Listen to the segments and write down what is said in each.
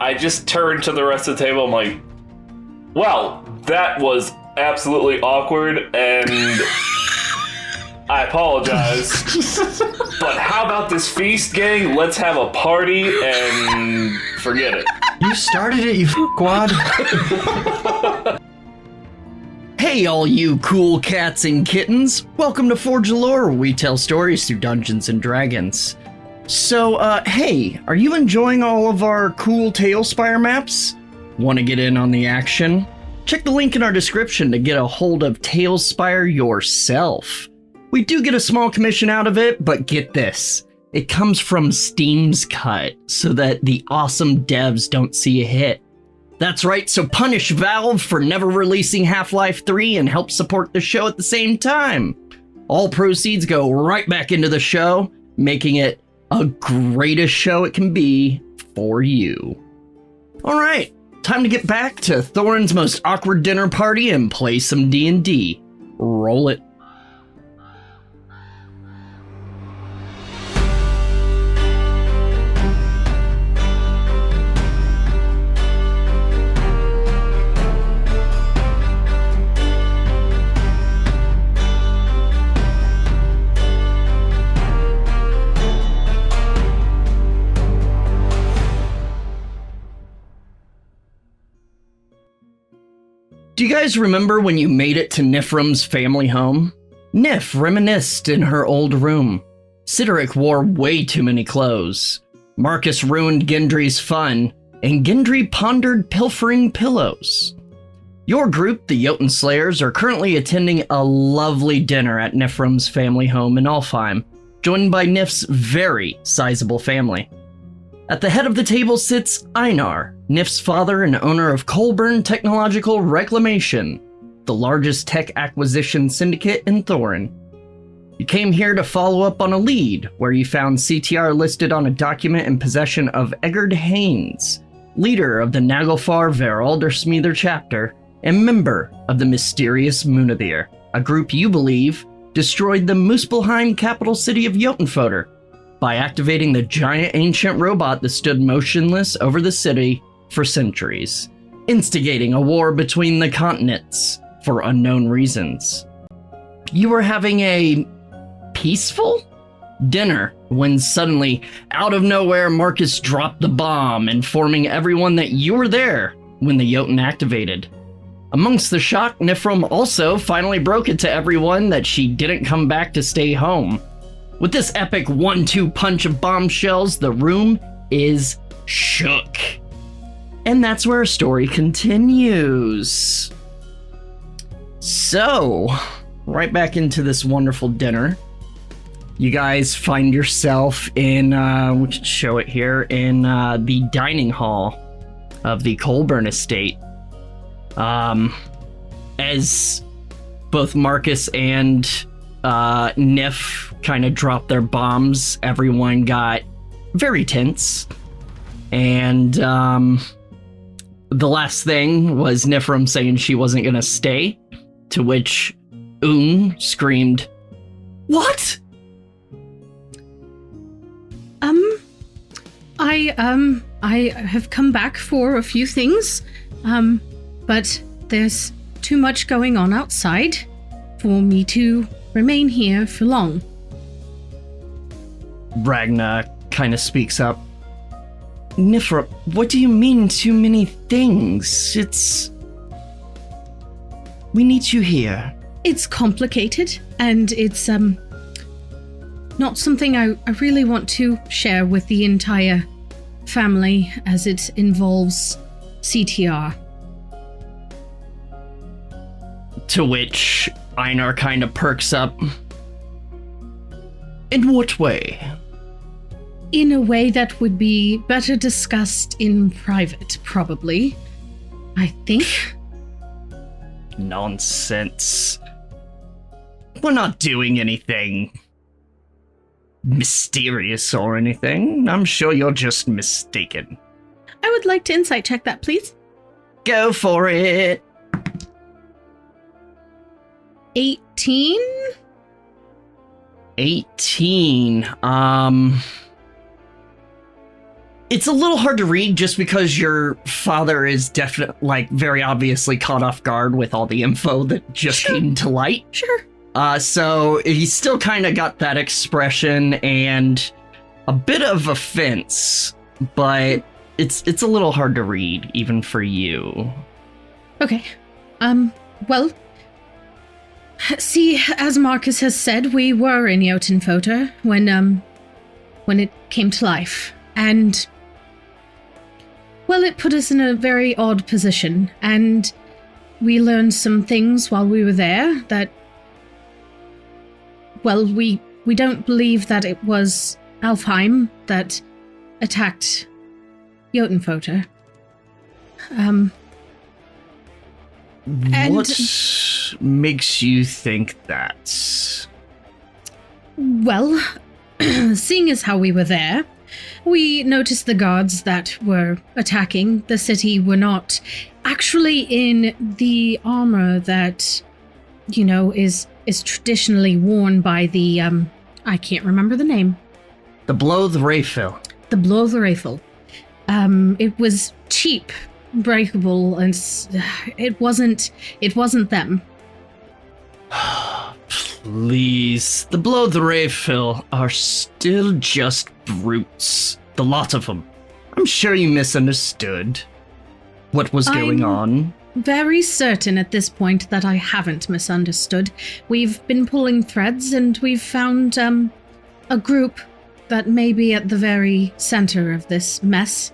I just turned to the rest of the table. I'm like, well, that was absolutely awkward, and I apologize. But how about this feast, gang? Let's have a party and forget it. You started it, you squad. Hey, all you cool cats and kittens. Welcome to Forge Lore, where we tell stories through Dungeons and Dragons. So, hey, are you enjoying all of our cool talespire maps? Want to get in on the action? Check the link in our description to get a hold of talespire yourself. We do get a small commission out of it, but get this. It comes from Steam's cut, so that the awesome devs don't see a hit. That's right, so punish Valve for never releasing Half-Life 3 and help support the show at the same time. All proceeds go right back into the show, making it a greatest show it can be for you. Alright, time to get back to Thorin's most awkward dinner party and play some D&D. Roll it. Do you guys remember when you made it to Niphrum's family home? Niph reminisced in her old room. Sideric wore way too many clothes. Marcus ruined Gendry's fun, and Gendry pondered pilfering pillows. Your group, the Jotun Slayers, are currently attending a lovely dinner at Niphrum's family home in Alfheim, joined by Nif's very sizable family. At the head of the table sits Einar, Nif's father and owner of Colburn Technological Reclamation, the largest tech acquisition syndicate in Thorin. You came here to follow up on a lead, where you found CTR listed on a document in possession of Eggard Haines, leader of the Naglfar Veraldersmither chapter, and member of the mysterious Munaðir, a group you believe destroyed the Muspelheim capital city of Jotunfodr by activating the giant ancient robot that stood motionless over the city for centuries, instigating a war between the continents for unknown reasons. You were having a peaceful dinner when suddenly, out of nowhere, Marcus dropped the bomb, informing everyone that you were there when the Jotun activated. Amongst the shock, Niphrum also finally broke it to everyone that she didn't come back to stay home. With this epic 1-2 punch of bombshells, the room is shook. And that's where our story continues. So, right back into this wonderful dinner. You guys find yourself in, we can show it here, in the dining hall of the Colburn estate. As both Marcus and Niph kind of dropped their bombs, everyone got very tense. And the last thing was Niphrum saying she wasn't going to stay, to which screamed, "What?" I have come back for a few things, but there's too much going on outside for me to remain here for long. Ragnar kind of speaks up. Niphrum, what do you mean too many things? We need you here. It's complicated, and it's not something I really want to share with the entire family, as it involves CTR. To which Einar kind of perks up. In what way? In a way that would be better discussed in private, probably. I think. Nonsense. We're not doing anything mysterious or anything. I'm sure you're just mistaken. I would like to insight check that, please. Go for it. 18? 18. It's a little hard to read just because your father is definitely, like, very obviously caught off guard with all the info that just came to light. Sure. So he's still kind of got that expression and a bit of offense, but it's a little hard to read even for you. Okay. Well, see, as Marcus has said, we were in Jotunfota when it came to life, and well, it put us in a very odd position, and we learned some things while we were there that, well, we don't believe that it was Alfheim that attacked Jotunfota. What makes you think that? Well, seeing as how we were there, we noticed the guards that were attacking the city were not actually in the armor that, you know, is traditionally worn by the, I can't remember the name. The Blow the Rayfil. The Blow the Rayfil. It was cheap, breakable, and it wasn't them. Please, the Blow the Rayfil are still just brutes. The lot of them. I'm sure you misunderstood what was going on. Very certain at this point that I haven't misunderstood. We've been pulling threads and we've found a group that may be at the very center of this mess.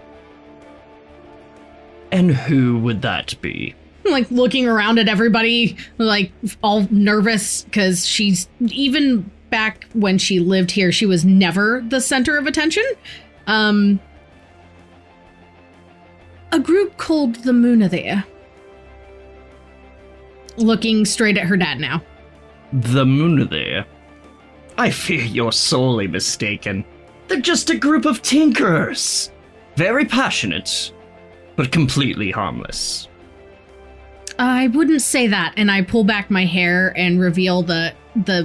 And who would that be? Like looking around at everybody, like all nervous, because she's, even back when she lived here, she was never the center of attention. A group called the Munaðir. Looking straight at her dad now. The Munaðir? I fear you're sorely mistaken. They're just a group of tinkerers. Very passionate, but completely harmless. I wouldn't say that, and I pull back my hair and reveal the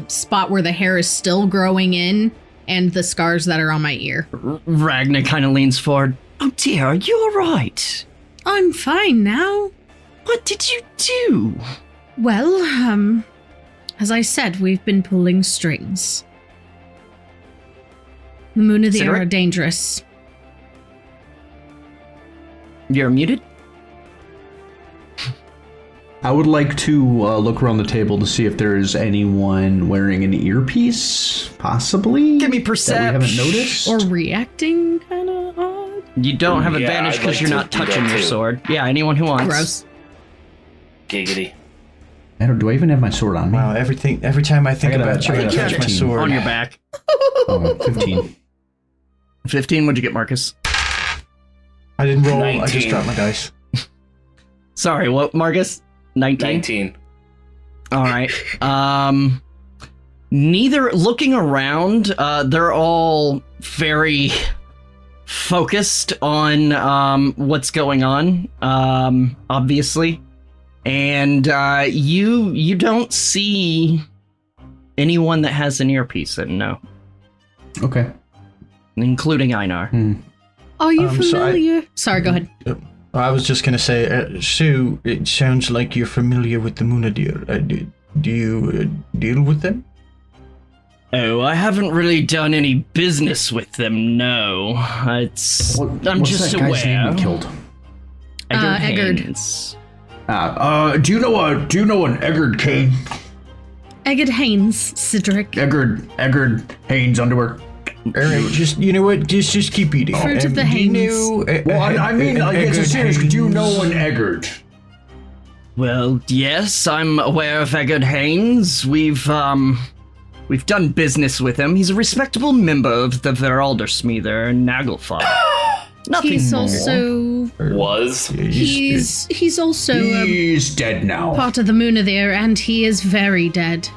spot where the hair is still growing in and the scars that are on my ear. Ragnar kind of leans forward. Oh dear, are you alright? I'm fine now. What did you do? Well, as I said, we've been pulling strings. The Munaðir are dangerous. You're muted? I would like to look around the table to see if there is anyone wearing an earpiece, possibly. Give me perception. That we haven't noticed. Or reacting kind of odd. You don't have advantage because you're not touching your sword. Yeah, anyone who wants. Gross. Giggity. I don't. Do I even have my sword on me? Wow, every time I think about you, I gotta touch my 15 sword. On your back. Oh, 15. 15, what'd you get, Marcus? I didn't roll, 19. I just dropped my dice. Sorry, what, Marcus? 19? 19. All right. Neither, looking around, they're all very focused on what's going on, obviously. And you don't see anyone that has an earpiece in, no. Okay. Including Einar. Are you so familiar? Sorry, go ahead. I was just gonna say, Sue, it sounds like you're familiar with the Munaðir. Do you deal with them? Oh, I haven't really done any business with them, no. I'm What's just that guy's aware. name we killed? Eggard. Haines. Do you know an Eggard came? Eggard Haines, Cedric. Eggard Haines underwear. Alright, just, you know what, just keep eating. Fruit of the do you Haines. know, Well, I mean, like, it's a serious. Do you know an Eggard? Well, yes, I'm aware of Eggard Haines. We've done business with him. He's a respectable member of the Veraldersmither and Nagelfar. Nothing He's more. also Was. he's also He's dead now. part of the Munaðir, and he is very dead.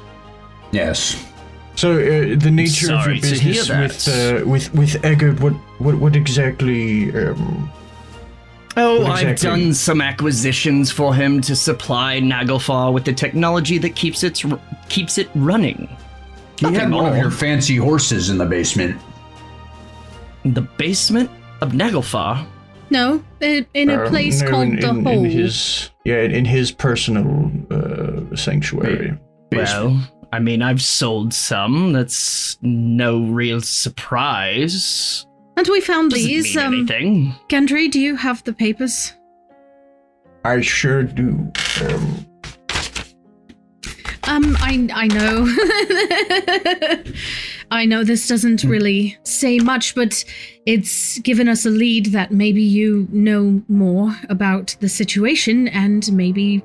Yes. So, the nature of Sorry your to hear business that. with Eggard, what exactly? Oh, What I've exactly? done some acquisitions for him to supply Nagelfar with the technology that keeps it running. He had Nothing one of more. your fancy horses in the basement. In the basement? Of Naglfar? No, in a place no, called the Hole. In his personal sanctuary. Well, I mean, I've sold some. That's no real surprise. And we found Doesn't these. mean anything. Gendry, do you have the papers? I sure do. I know. I know this doesn't really say much, but it's given us a lead that maybe you know more about the situation and maybe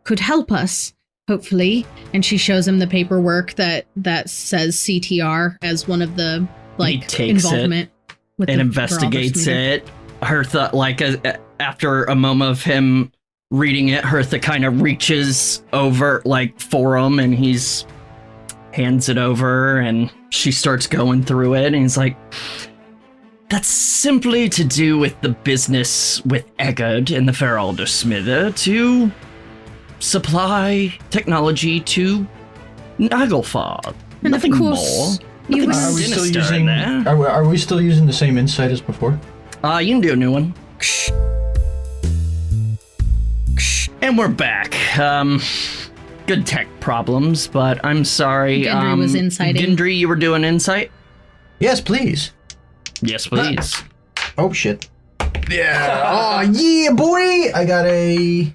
could help us, hopefully. And she shows him the paperwork that says CTR as one of the, He takes involvement with and the investigates Barabbas it. Hertha, after a moment of him reading it, Hertha kind of reaches over, for him, and he's hands it over, and she starts going through it, and he's like, that's simply to do with the business with Eggard and the Feralder Smither to supply technology to Naglfar. And Nothing of course, more. you Nothing Are we still sinister in using? there. Are we still using the same insight as before? You can do a new one. And we're back. Good tech problems, but I'm sorry. Gendry was inciting. Gendry, you were doing insight? Yes, please. Yes, please. Oh shit. Yeah. Oh yeah, boy. I got a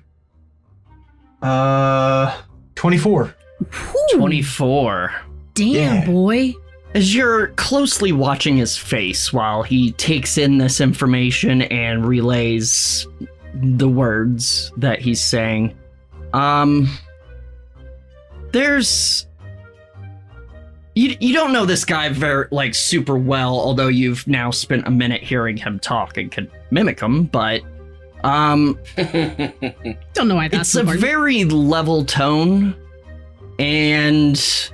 24. 24. Damn, Yeah. boy. As you're closely watching his face while he takes in this information and relays the words that he's saying, there's... You don't know this guy very, super well, although you've now spent a minute hearing him talk and can mimic him, but, Don't know why that's it's a important. very level tone, and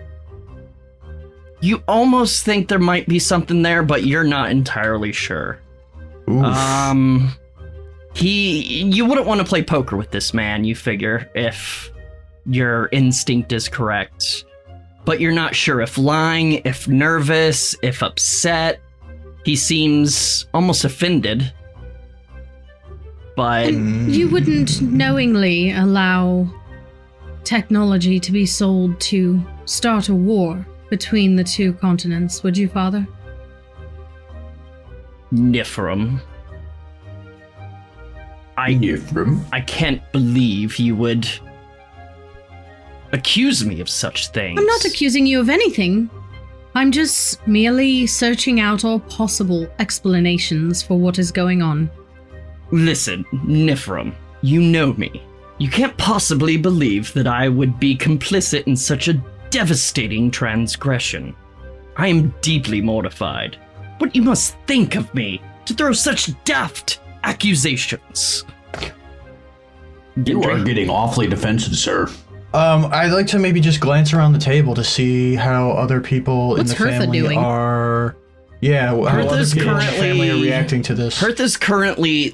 you almost think there might be something there, but you're not entirely sure. Oof. You wouldn't want to play poker with this man, you figure, if your instinct is correct. But you're not sure if lying, if nervous, if upset. He seems almost offended. But You wouldn't knowingly allow technology to be sold to start a war between the two continents, would you, Father? Niph, I can't believe you would accuse me of such things. I'm not accusing you of anything. I'm just merely searching out all possible explanations for what is going on. Listen, Niph, you know me. You can't possibly believe that I would be complicit in such a devastating transgression. I am deeply mortified. What you must think of me to throw such daft accusations. You are getting awfully defensive, sir. I'd like to maybe just glance around the table to see how other people What's in the Hertha family doing? are. Yeah, how other Hertha's people in the family are currently- reacting to this. Hertha's currently,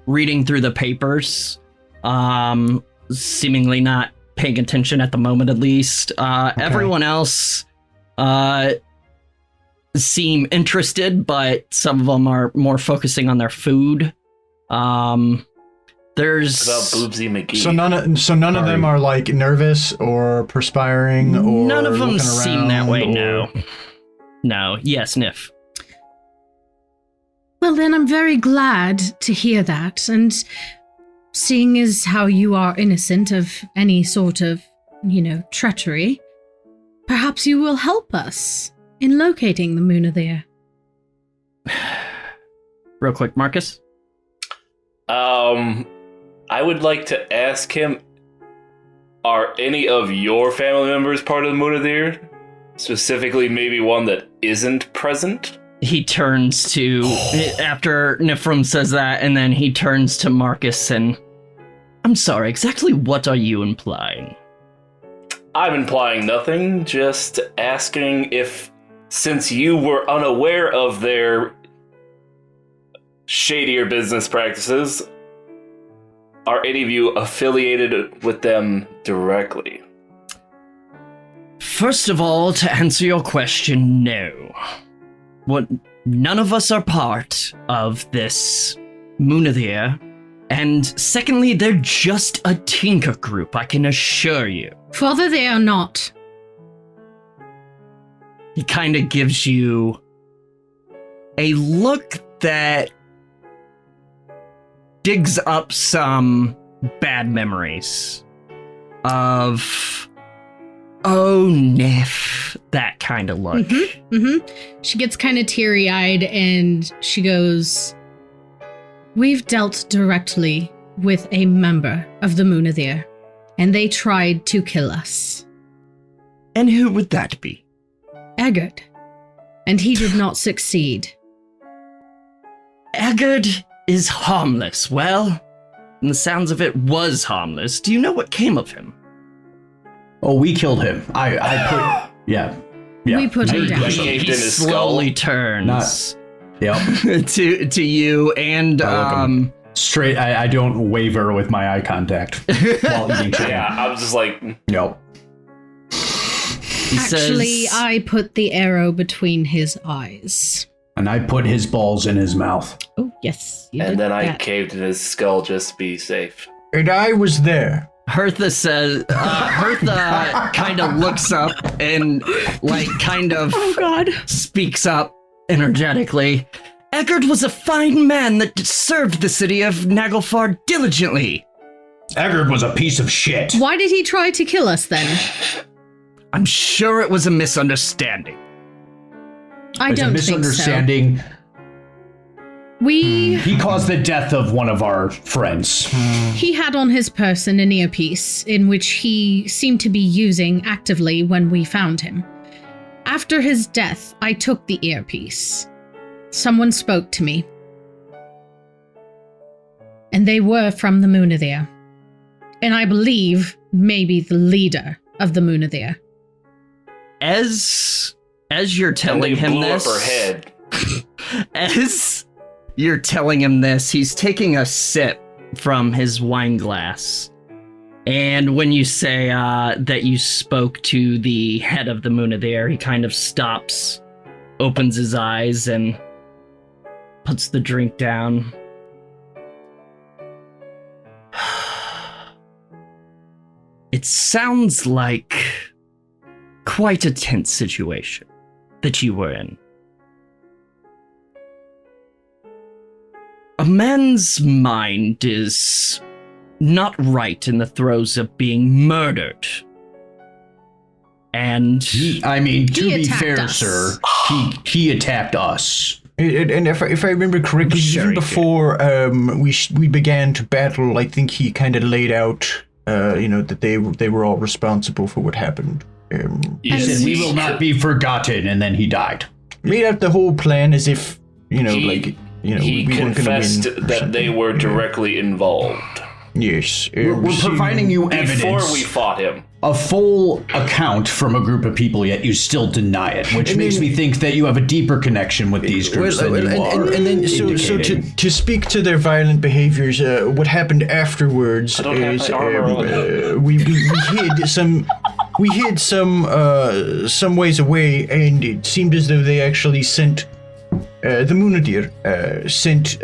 reading through the papers, seemingly not paying attention at the moment, at least. Everyone else seem interested, but some of them are more focusing on their food. There's... About Boobsy McGee. So none of them are nervous or perspiring or None of them looking seem that way, around, no. or- No. Yes, Niph. Well, then I'm very glad to hear that, and seeing as how you are innocent of any sort of, treachery, perhaps you will help us in locating the Munaðir. Real quick, Marcus. I would like to ask him, are any of your family members part of the Munaðir? Specifically, maybe one that isn't present? He turns to, after Niph says that, and then he turns to Marcus and, I'm sorry, exactly what are you implying? I'm implying nothing, just asking if, since you were unaware of their shadier business practices, are any of you affiliated with them directly? First of all, to answer your question, no. What none of us are part of this Munaðir. And secondly, they're just a tinker group, I can assure you. Father, they are not. He kind of gives you a look that digs up some bad memories of, oh, Niph, that kind of look. She gets kind of teary-eyed and she goes, we've dealt directly with a member of the Munaðir, and they tried to kill us. And who would that be? Eggard. And he did not succeed. Eggard is harmless. Well, from the sounds of it, was harmless. Do you know what came of him? Oh, we killed him. Yeah. We put him down. He slowly turns Yep. to you and Straight, I don't waver with my eye contact while eating chicken. Yeah, I was just like, Yep. Actually, I put the arrow between his eyes. And I put his balls in his mouth. Oh, yes. You and did then I that. caved in his skull just to be safe. And I was there. Hertha says, Hertha kind of looks up and Oh, God. speaks up energetically. Eggard was a fine man that served the city of Naglfar diligently. Eggard was a piece of shit. Why did he try to kill us then? I'm sure it was a misunderstanding. I There's don't a think so. misunderstanding. He caused the death of one of our friends. He had on his person an earpiece, in which he seemed to be using actively when we found him. After his death, I took the earpiece. Someone spoke to me. And they were from the Munaðir. And I believe maybe the leader of the Munaðir. As you're telling him blew this, up her head. as you're telling him this, he's taking a sip from his wine glass. And when you say that you spoke to the head of the Munaðir, he kind of stops, opens his eyes, and puts the drink down. It sounds like quite a tense situation that you were in. A man's mind is not right in the throes of being murdered. And To be attacked fair, us. sir, he attacked us. And if I remember correctly, Sure even he did. before we began to battle, I think he kind of laid out, that they were all responsible for what happened. He said, "We will not be forgotten," and then he died. Made out the whole plan as if, He we weren't going to win. confessed or that they something. were directly involved Yes. We're providing you evidence. before we fought him. A full account from a group of people, yet you still deny it, which makes me think that you have a deeper connection with these groups than you are. And then, so indicating. to speak to their violent behaviors, what happened afterwards I don't have is my armor on. we hid some ways away, and it seemed as though they actually sent the Munaðir sent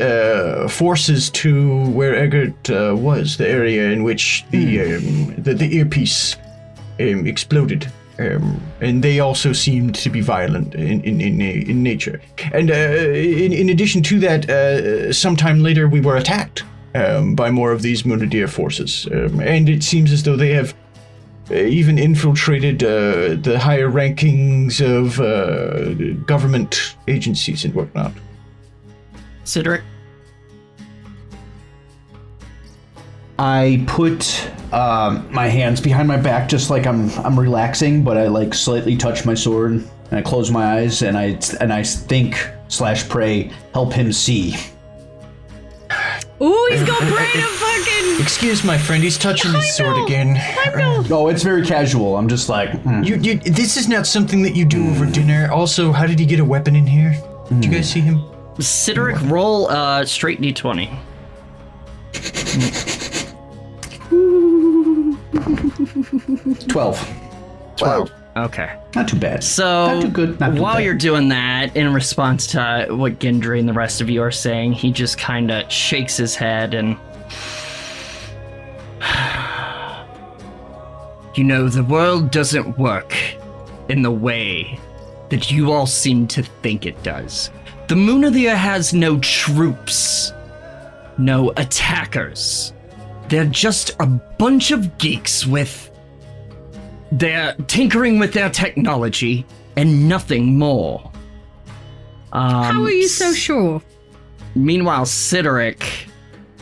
forces to where Eggard was, the area in which the earpiece exploded. And they also seemed to be violent in nature. And in addition to that, sometime later we were attacked by more of these Munaðir forces. And it seems as though they have even infiltrated the higher rankings of government agencies and whatnot. Cedric, I put my hands behind my back, just like I'm relaxing, but I slightly touch my sword and I close my eyes and I think / pray, help him see. Ooh, he's got brain of fucking... Excuse my friend, he's touching his sword again. Oh, it's very casual. I'm just like, You, this is not something that you do over dinner. Also, how did he get a weapon in here? Did you guys see him? Cedric, roll straight d20. 12. Okay. Not too bad. So, not too good. Not too while bad. you're doing that, in response to what Gendry and the rest of you are saying, he just kind of shakes his head and... You know, the world doesn't work in the way that you all seem to think it does. The Munaðir has no troops, no attackers. They're just a bunch of geeks they're tinkering with their technology and nothing more. How are you so sure? Meanwhile, Sideric,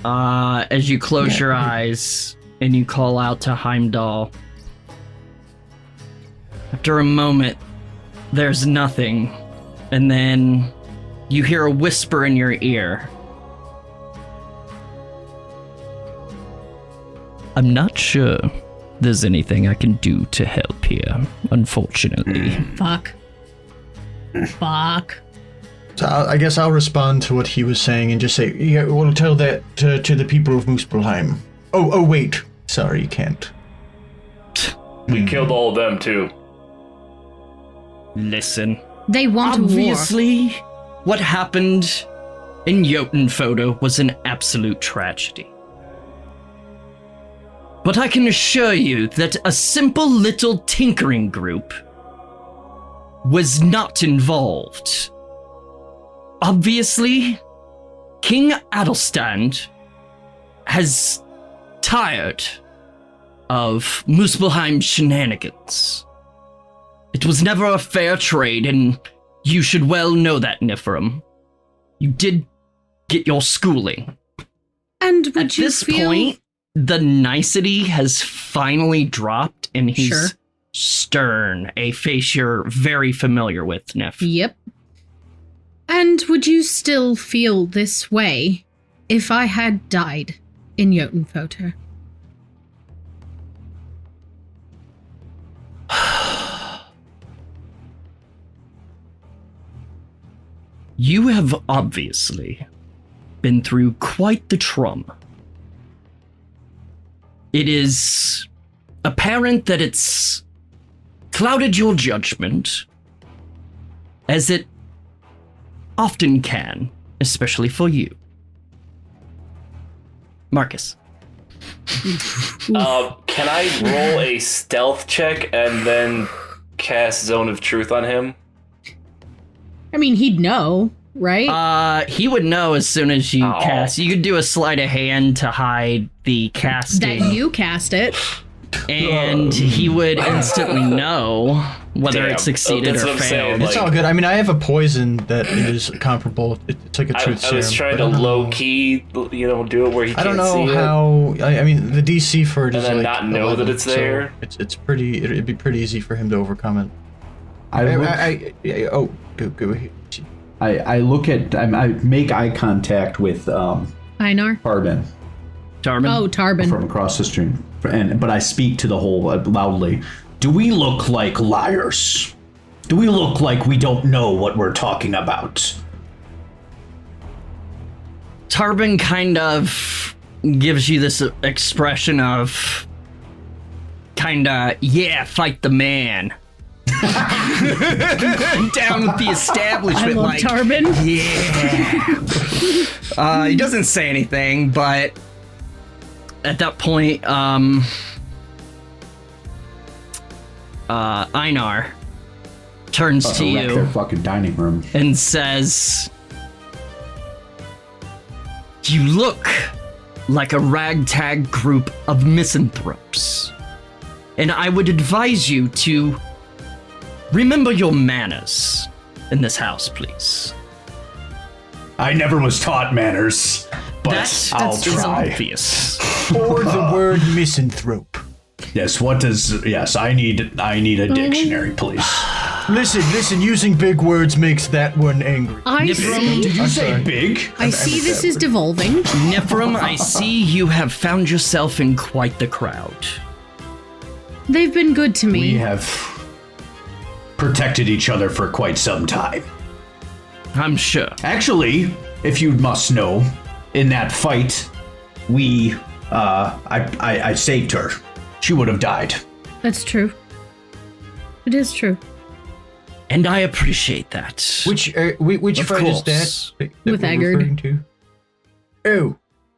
as you close your eyes and you call out to Heimdall, after a moment, there's nothing, and then you hear a whisper in your ear. I'm not sure there's anything I can do to help here, unfortunately. Fuck. So I guess I'll respond to what he was saying and just say, yeah, we'll tell that to the people of Muspelheim. Oh, wait. Sorry, you can't. We killed all of them, too. Listen. They want a war. Obviously, what happened in Jotunfoda was an absolute tragedy. But I can assure you that a simple little tinkering group was not involved. Obviously, King Adelstand has tired of Muspelheim shenanigans. It was never a fair trade, and you should well know that, Niph. You did get your schooling. And would At you this feel... point, the nicety has finally dropped, and he's Sure. stern, a face you're very familiar with, Niph. Yep. And would you still feel this way if I had died in Jotunfoda? You have obviously been through quite the trauma. It is apparent that it's clouded your judgment, as it often can, especially for you. Marcus. Can I roll a stealth check and then cast Zone of Truth on him? I mean, he'd know, right? He would know as soon as you cast. You could do a sleight of hand to hide the casting. That you cast it. And he would instantly know whether Damn. it succeeded That's or what I'm saying, failed. It's all good. I mean, I have a poison that is comparable. It's like a truth serum. I was trying to but I don't know. low-key, do it where he I can't don't see know it. how. I mean, the DC for it And is then like not know 11, that it's there? So it's pretty. It'd be pretty easy for him to overcome it. I make eye contact with Einar? Tarbin Tarman? Oh, Tarbin. from across the stream, but I speak to the whole loudly. Do we look like liars? Do we look like we don't know what we're talking about? Tarbin kind of gives you this expression of yeah, fight the man. Down with the establishment. I love Tarbin. Yeah. He doesn't say anything, but at that point, Einar turns to Wreck you their fucking dining room. and says, "You look like a ragtag group of misanthropes, and I would advise you to remember your manners in this house, please." I never was taught manners, but I'll That's try. obvious. Or the word misanthrope. Yes, what does? Yes, I need a dictionary, please. Listen. Using big words makes that one angry. I see. Did you say sorry. big? I see this is devolving. Niph, I see you have found yourself in quite the crowd. They've been good to We me. have protected each other for quite some time. I'm sure. Actually, if you must know, in that fight, I saved her. She would have died. That's true. It is true. And I appreciate that. Which Of fight course. is that With we're Eggard. referring to? Oh,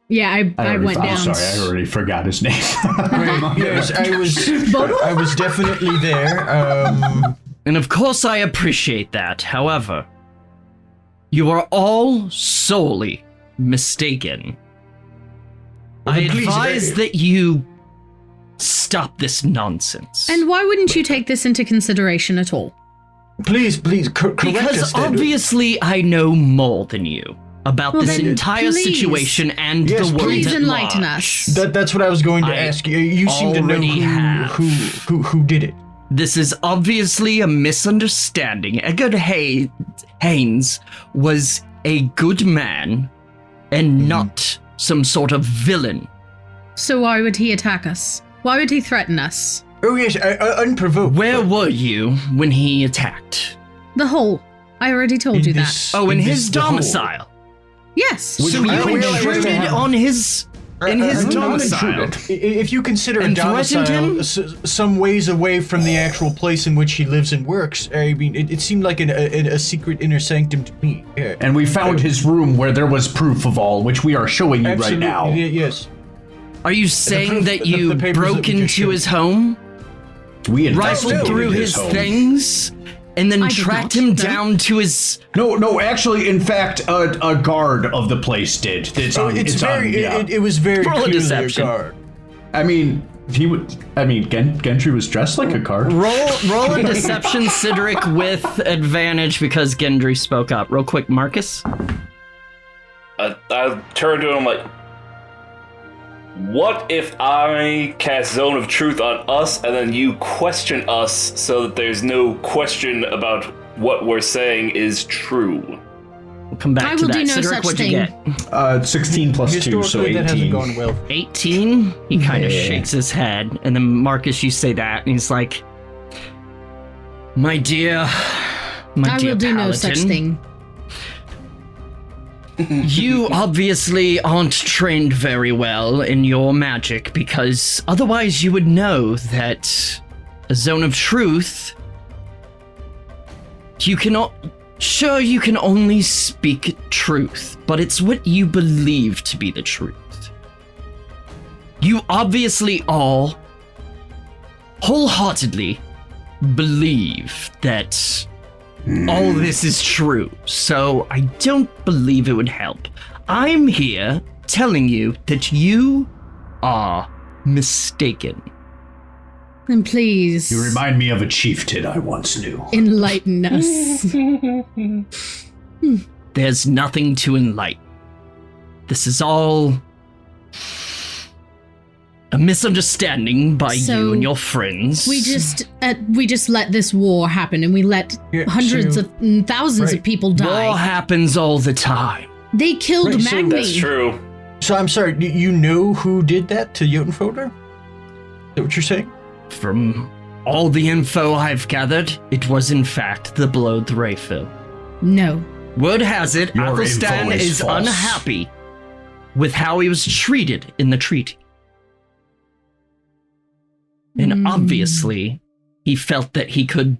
Yeah, I went I'm down. sorry, I already forgot his name. right. Yes, I was definitely there. And of course I appreciate that. However, you are all sorely mistaken. Well, I then please, advise that you stop this nonsense. And why wouldn't you take this into consideration at all? Please, correct because us. then. obviously I know more than you about Well, this then, entire please. situation and Yes, the world Please at enlighten large. us. That's what I was going to I ask you. You seem to know already have. who did it. This is obviously a misunderstanding. Eggard Haines was a good man and not some sort of villain. So why would he attack us? Why would he threaten us? Oh yes, unprovoked. Where were you when he attacked? The hole. I already told you that. Oh, in his the hole. domicile. Yes. So I you realize intruded that- on his in his not domicile. intruded. If you consider a And threatened him? domicile some ways away from the actual place in which he lives and works, I mean, it seemed like a secret inner sanctum to me. Yeah. And we found his room where there was proof of all, which we are showing you Absolutely, right now. yes. Are you saying proof- that the you papers that broke we just into showed. his home, We rifled investigated through his home. things, and then I did tracked not, him no. down to his? No, actually, in fact, a guard of the place did. It's on. It's on, very. yeah. It was very Roll a clearly deception. a guard. I mean, Gendry was dressed like a guard. Roll a deception, Cedric, with advantage because Gendry spoke up. Real quick, Marcus. I turned to him like, what if I cast Zone of Truth on us and then you question us so that there's no question about what we're saying is true? We'll come back I to will that. do no Cedric, such what'd you thing. get? 16 plus 2, so Historically, that hasn't 18. gone well. 18? He kind of Yeah. shakes his head. And then, Marcus, you say that, and he's like, my dear I dear will do no Paladin, such thing. You obviously aren't trained very well in your magic, because otherwise you would know that a Zone of Truth, you cannot... Sure, you can only speak truth, but it's what you believe to be the truth. You obviously all wholeheartedly believe that all this is true, so I don't believe it would help. I'm here telling you that you are mistaken. Then please You remind me of a chieftain I once knew. enlighten us. There's nothing to enlighten. This is all a misunderstanding by So, you and your friends. We just let this war happen, and we let Yeah, hundreds so- of and thousands right. of people War die. happens all the time. They killed Right, so Magni. That's true. So I'm sorry. You know who did that to Jotunfolder? Is that what you're saying? From all the info I've gathered, it was in fact the Blowed Rayfill. No. Word has it, Your Athelstan info is is false. unhappy with how he was treated in the treaty. And obviously, he felt that he could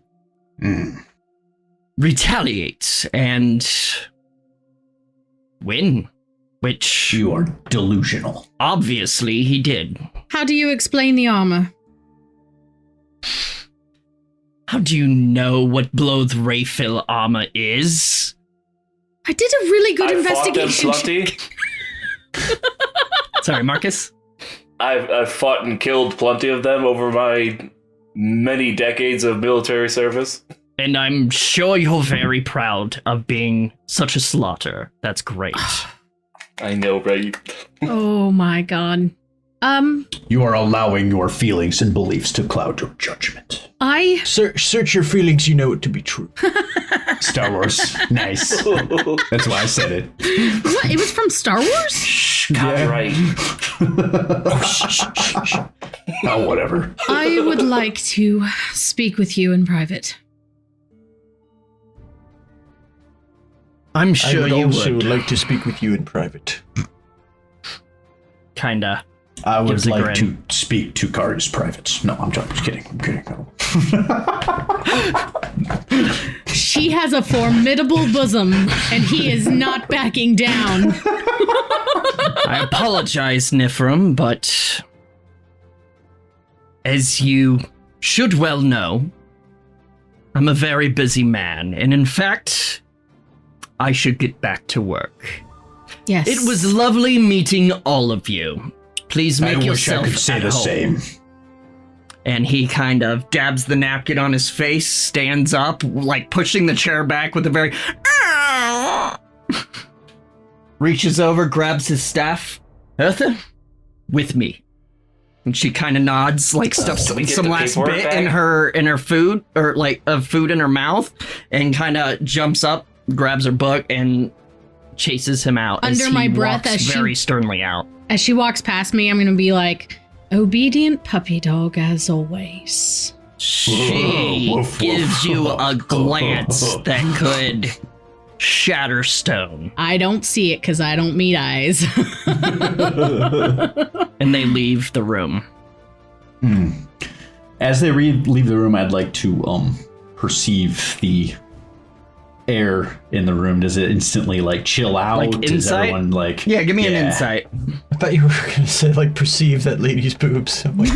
retaliate and win, which You are delusional. obviously he did. How do you explain the armor? How do you know what Blowed Rayfill armor is? I did a really good I fought them investigation. plenty. Sorry, Marcus? I've fought and killed plenty of them over my many decades of military service. And I'm sure you're very proud of being such a slaughter. That's great. I know, right? Oh my god. You are allowing your feelings and beliefs to cloud your judgment. I Search your feelings. You know it to be true. Star Wars. Nice. That's why I said it. what? It was from Star Wars? Copyright. Oh, whatever. I would like to speak with you in private. I'm I sure would you also would. like to speak with you in private. Kinda. I would Gives a like grin. to speak to Kari's privates. No, I'm just kidding. I'm kidding. No. She has a formidable bosom, and he is not backing down. I apologize, Niph, but as you should well know, I'm a very busy man, and in fact, I should get back to work. Yes. It was lovely meeting all of you. Please make yourself I wish I could say at the home. same. And he kind of dabs the napkin on his face, stands up, like pushing the chair back with a very... reaches over, grabs his staff. Hertha, with me. And she kind of nods, like stuffs we get some the last paperwork bit back? in her food, or like of food in her mouth, and kind of jumps up, grabs her book, and chases him out. Under as my he breath, walks as she- very sternly out. As she walks past me, I'm going to be like, obedient puppy dog as always. She Woof, woof. gives you a glance that could shatter stone. I don't see it because I don't meet eyes. And they leave the room. As they leave the room, I'd like to perceive the air in the room. Does it instantly like chill out? Like Is insight? everyone like Yeah, give me an insight. I thought you were gonna say like perceive that lady's boobs. I'm like, You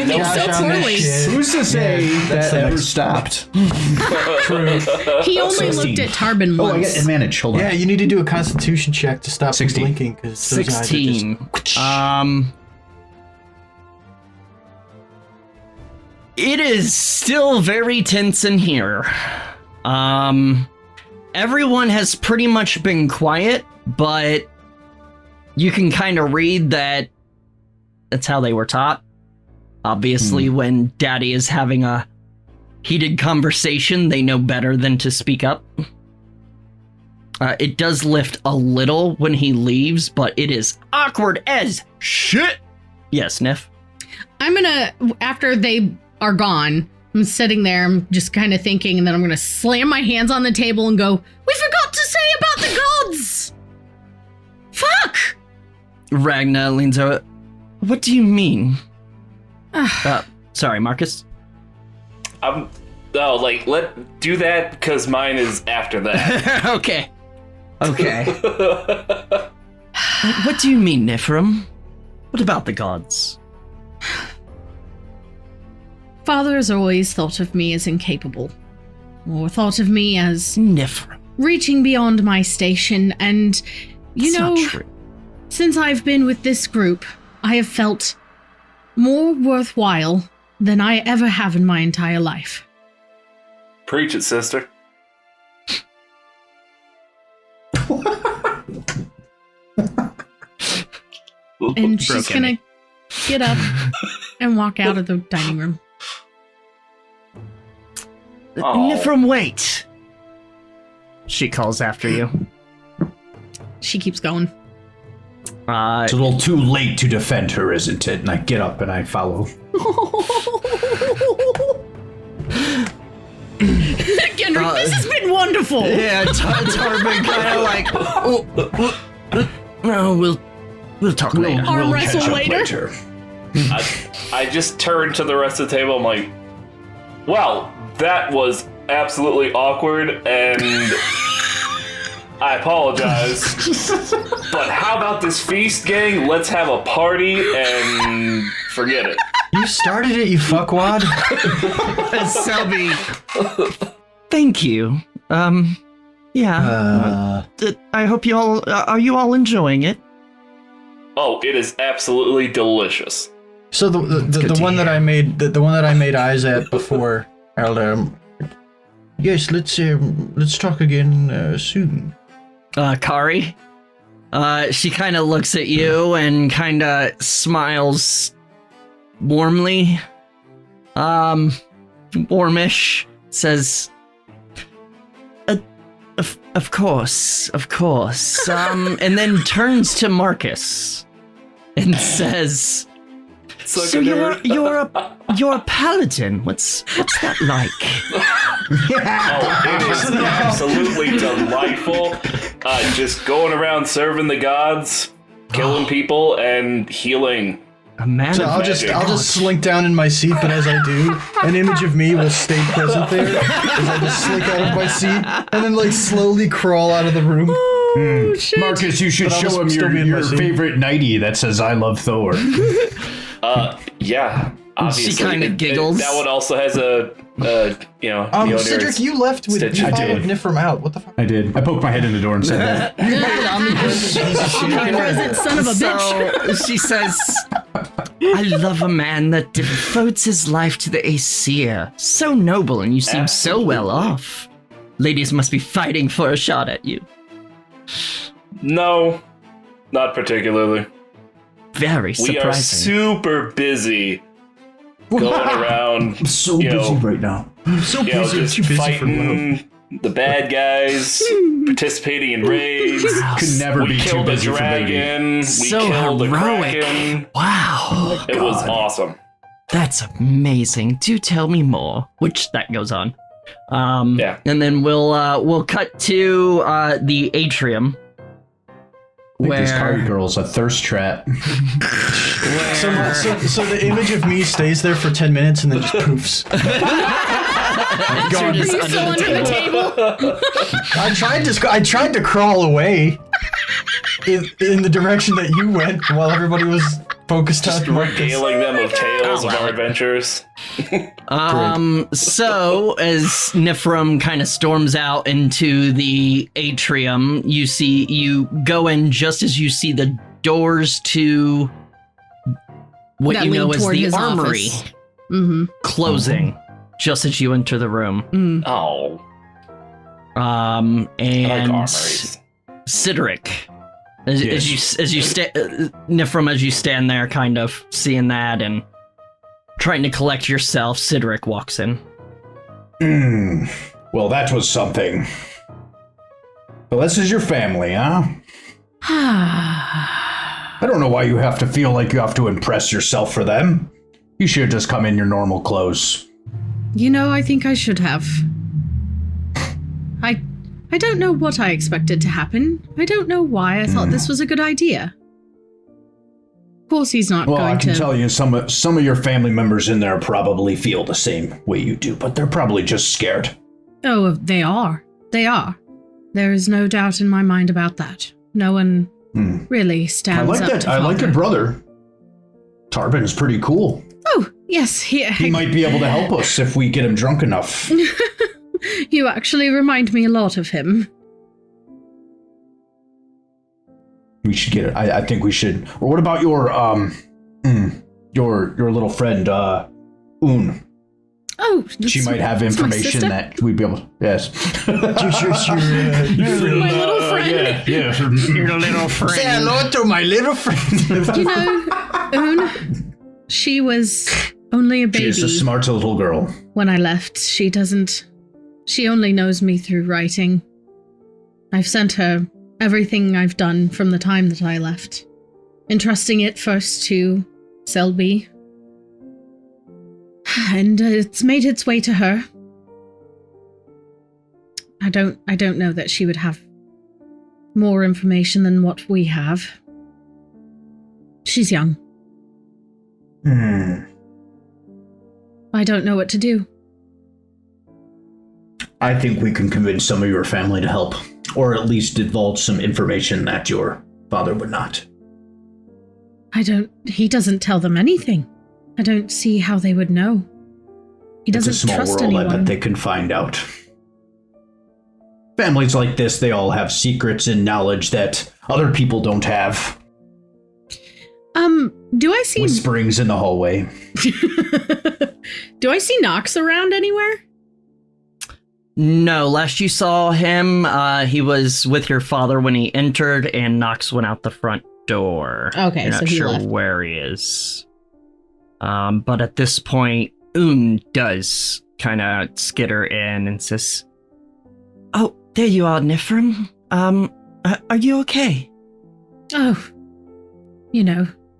think so Gosh, on this poorly. shit. Who's to say that's that the ever next- stopped? True. He only 16. looked at Tarbin Oh, I once. get advantage. Hold on. Yeah, you need to do a Constitution check to stop 16. from blinking because 16. It is still very tense in here. Everyone has pretty much been quiet, but you can kind of read that that's how they were taught. Obviously, when Daddy is having a heated conversation, they know better than to speak up. It does lift a little when he leaves, but it is awkward as shit. Yes, Niph? I'm gonna, after they are gone, I'm sitting there, I'm just kind of thinking, and then I'm gonna slam my hands on the table and go, we forgot to say about the gods! Fuck! Ragna leans over. What do you mean? Sorry, Marcus. Let do that because mine is after that. Okay. What do you mean, Niph? What about the gods? Father has always thought of me as incapable, or thought of me as Niph. reaching beyond my station, and, you It's know, not true. since I've been with this group, I have felt more worthwhile than I ever have in my entire life. Preach it, sister. And she's Broken. gonna get up and walk out of the dining room. Aw. Niph, wait. She calls after you. She keeps going. It's a little too late to defend her, isn't it? And I get up and I follow. Gendrick, this has been wonderful. Yeah, Tarbin kind of like, no, we'll talk later. Arm We'll wrestle catch up later. I just turned to the rest of the table. I'm like, well, that was absolutely awkward, and I apologize. But how about this feast, gang? Let's have a party and forget it. You started it, you fuckwad. Selby. Thank you. Yeah. I hope you all are you all enjoying it? Oh, it is absolutely delicious. So the one that I made the one that I made eyes at before. I'll yes, let's talk again soon. Kari. She kind of looks at you and kind of smiles warmly. Warmish. Says, of course. And then turns to Marcus and says, so you're a paladin. What's that like? Oh, it is absolutely delightful. Just going around serving the gods. killing people and healing. A man So of I'll magic. just slink down in my seat, but as I do, an image of me will stay present there as I just slink out of my seat and then like slowly crawl out of the room. Oh, shit. Marcus, you should But I'll show him still be in my your seat. favorite nightie that says "I love Thor." Yeah, obviously. She kinda giggles. That one also has a Mjolnir's Cedric, you left with stitch. you I followed did. Niph out. What the fuck? I did. I poked my head in the door and said that. Omnipresent son of a bitch. So she says, I love a man that devotes his life to the Aesir. So noble, and you seem so well off. Ladies must be fighting for a shot at you. No, not particularly. Very We are surprising. super busy going around, I'm so You busy know, right now. I'm so busy. I'm just too busy for love. fighting the bad guys, participating in raids. Could never We be too killed a busy for baby. dragon. We So killed a heroic. kraken. Wow. It was awesome. That's amazing. Do tell me more. Which that goes on. Yeah. And then we'll cut to the atrium. I think this Kari Where girl's a thirst trap. So the image of me stays there for 10 minutes and then just poofs. Gone. Are you so under the table? I tried to crawl away in the direction that you went while everybody was focused on Marcus. Regaling them of tales Oh, of our wow. adventures. So as Niph kind of storms out into the atrium, you go in just as you see the doors to what That you know lead as toward the his armory office. Mm-hmm. closing just as you enter the room. Oh, And I like armories. Cedric, as you Niph, as you stand there, kind of seeing that and trying to collect yourself, Cedric walks in. Well, that was something. So this is your family, huh? I don't know why you have to feel like you have to impress yourself for them. You should just come in your normal clothes. You know, I think I should have. I don't know what I expected to happen. I don't know why I thought this was a good idea. Of course he's not Well, going I can to... tell you some of your family members in there probably feel the same way you do, but they're probably just scared. Oh, they are. They are. There is no doubt in my mind about that. No one really stands up to I like your father. brother. Tarbin's pretty cool. Oh, yes, He might be able to help us if we get him drunk enough. You actually remind me a lot of him. We should get it. I think we should. Or what about your little friend Un? Oh, She might have that's my information sister. that we'd be able to. Yes. My little friend. Your little friend. Say hello to my little friend. You know, Un, she was only a baby She's a smart little girl. when I left. She only knows me through writing. I've sent her everything I've done from the time that I left, entrusting it first to Selby. And it's made its way to her. I don't know that she would have more information than what we have. She's young. I don't know what to do. I think we can convince some of your family to help, or at least divulge some information that your father would not. He doesn't tell them anything. I don't see how they would know. He It's doesn't a small trust world. anyone. I bet they can find out. Families like this, they all have secrets and knowledge that other people don't have. Do I see Whisperings in the hallway. Do I see Nox around anywhere? No, last you saw him, he was with your father when he entered, and Nox went out the front door. Okay, You're so not he sure left. where he is. But at this point, Un does kind of skitter in and says, "Oh, there you are, Niph. Are you okay?" Oh,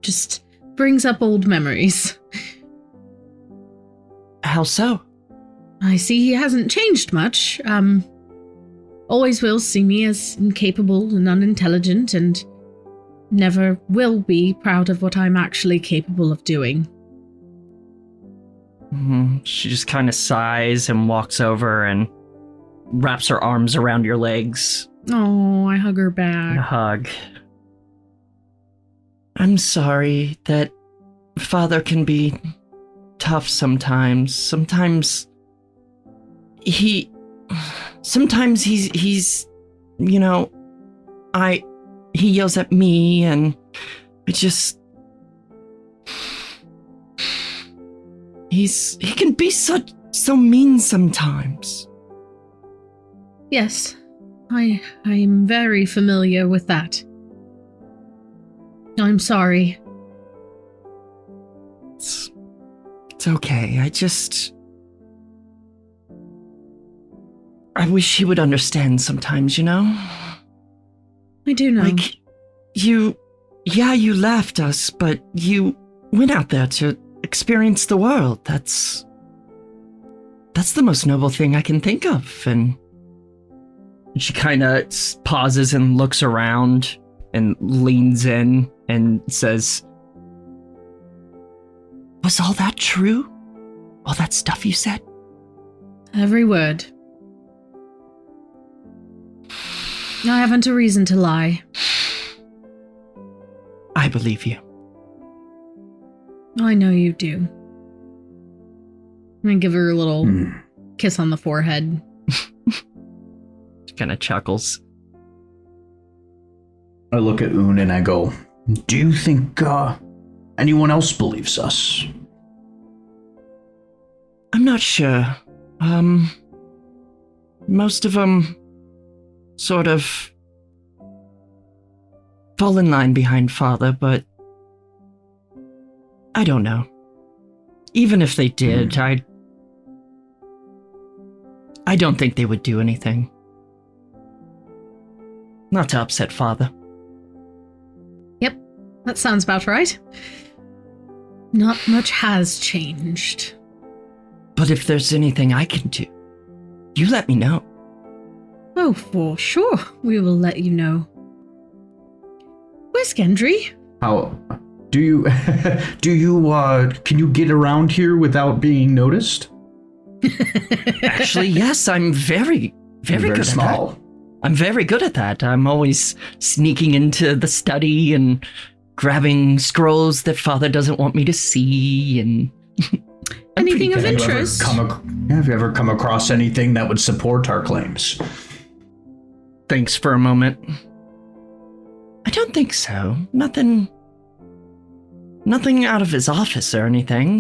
just brings up old memories. How so? I see he hasn't changed much. Always will see me as incapable and unintelligent, and never will be proud of what I'm actually capable of doing. She just kind of sighs and walks over and wraps her arms around your legs. Oh, I hug her A back. hug. I'm sorry that Father can be tough sometimes. Sometimes he's, you know, he yells at me and I just, he can be so mean sometimes. Yes, I'm very familiar with that. I'm sorry. It's okay. I wish he would understand sometimes, you know? I do know. Like, you left us, but you went out there to experience the world. That's the most noble thing I can think of. And she kind of pauses and looks around and leans in and says, "Was all that true? All that stuff you said?" Every word. I haven't a reason to lie. I believe you. I know you do. I'm gonna give her a little kiss on the forehead. She kind of chuckles. I look at Un and I go, "Do you think anyone else believes us?" I'm not sure. Most of them sort of fall in line behind Father, but I don't know. Even if they did, I don't think they would do anything. Not to upset Father. Yep, that sounds about right. Not much has changed. But if there's anything I can do, you let me know. Oh, for sure, we will let you know. Where's Gendry? How do you can you get around here without being noticed? Actually, yes, I'm very good small. at that. I'm very good at that. I'm always sneaking into the study and grabbing scrolls that Father doesn't want me to see, and I'm Anything of pretty good. interest? Have you ever come across anything that would support our claims? Thinks for a moment. I don't think so. Nothing out of his office or anything.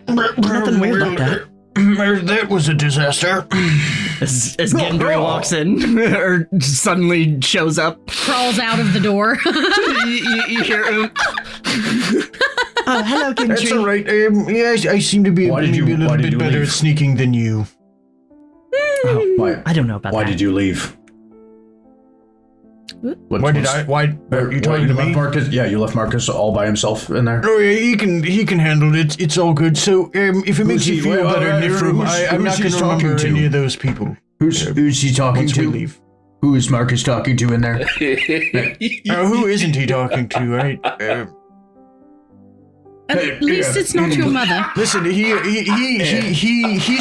Nothing weird like that. That was a disaster. As Gendry walks in, or suddenly shows up, Crawls out of the door. you hear him. Oh, hello, Gendry. That's all right. Yeah, I seem to be maybe a little bit better at sneaking than you. Why? I don't know about that. Why did you leave? Why are you talking to me? Marcus? Yeah, you left Marcus all by himself in there. Oh yeah, he can handle it. It's all good. So if it makes you feel better, Niph, I'm not going to remember any of those people. Who's he talking Once to? we leave. Who is Marcus talking to in there? Who isn't he talking to? Right? At least it's not your mother. Listen, he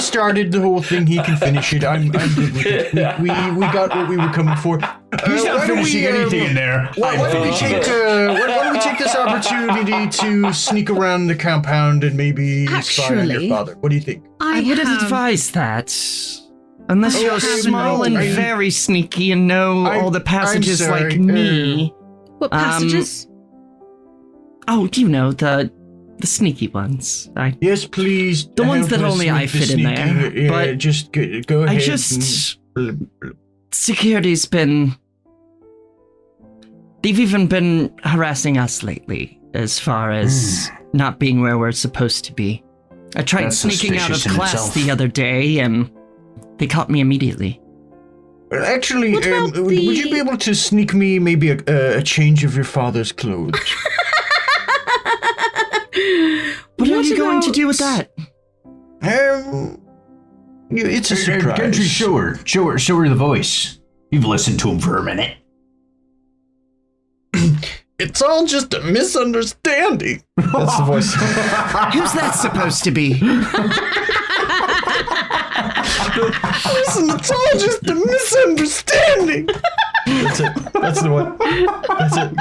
started the whole thing. He can finish it. I'm good with it. We got what we were coming for. He's not finishing anything in there. Why don't we take this opportunity to sneak around the compound and maybe spy on your father? What do you think? I wouldn't advise that. Unless you're small and very sneaky and know all the passages like me. What passages? Oh, you know, the sneaky ones. Yes, please. The ones that only I fit in there. But just go ahead. Security's been... They've even been harassing us lately, as far as not being where we're supposed to be. I tried sneaking out of class the other day, and they caught me immediately. Actually, would you be able to sneak me maybe a change of your father's clothes? What are you going to do with that? It's a surprise. Gendry, show her the voice. You've listened to him for a minute. It's all just a misunderstanding. That's the voice. Who's that supposed to be? Listen, it's all just a misunderstanding. That's it. That's the one. That's it.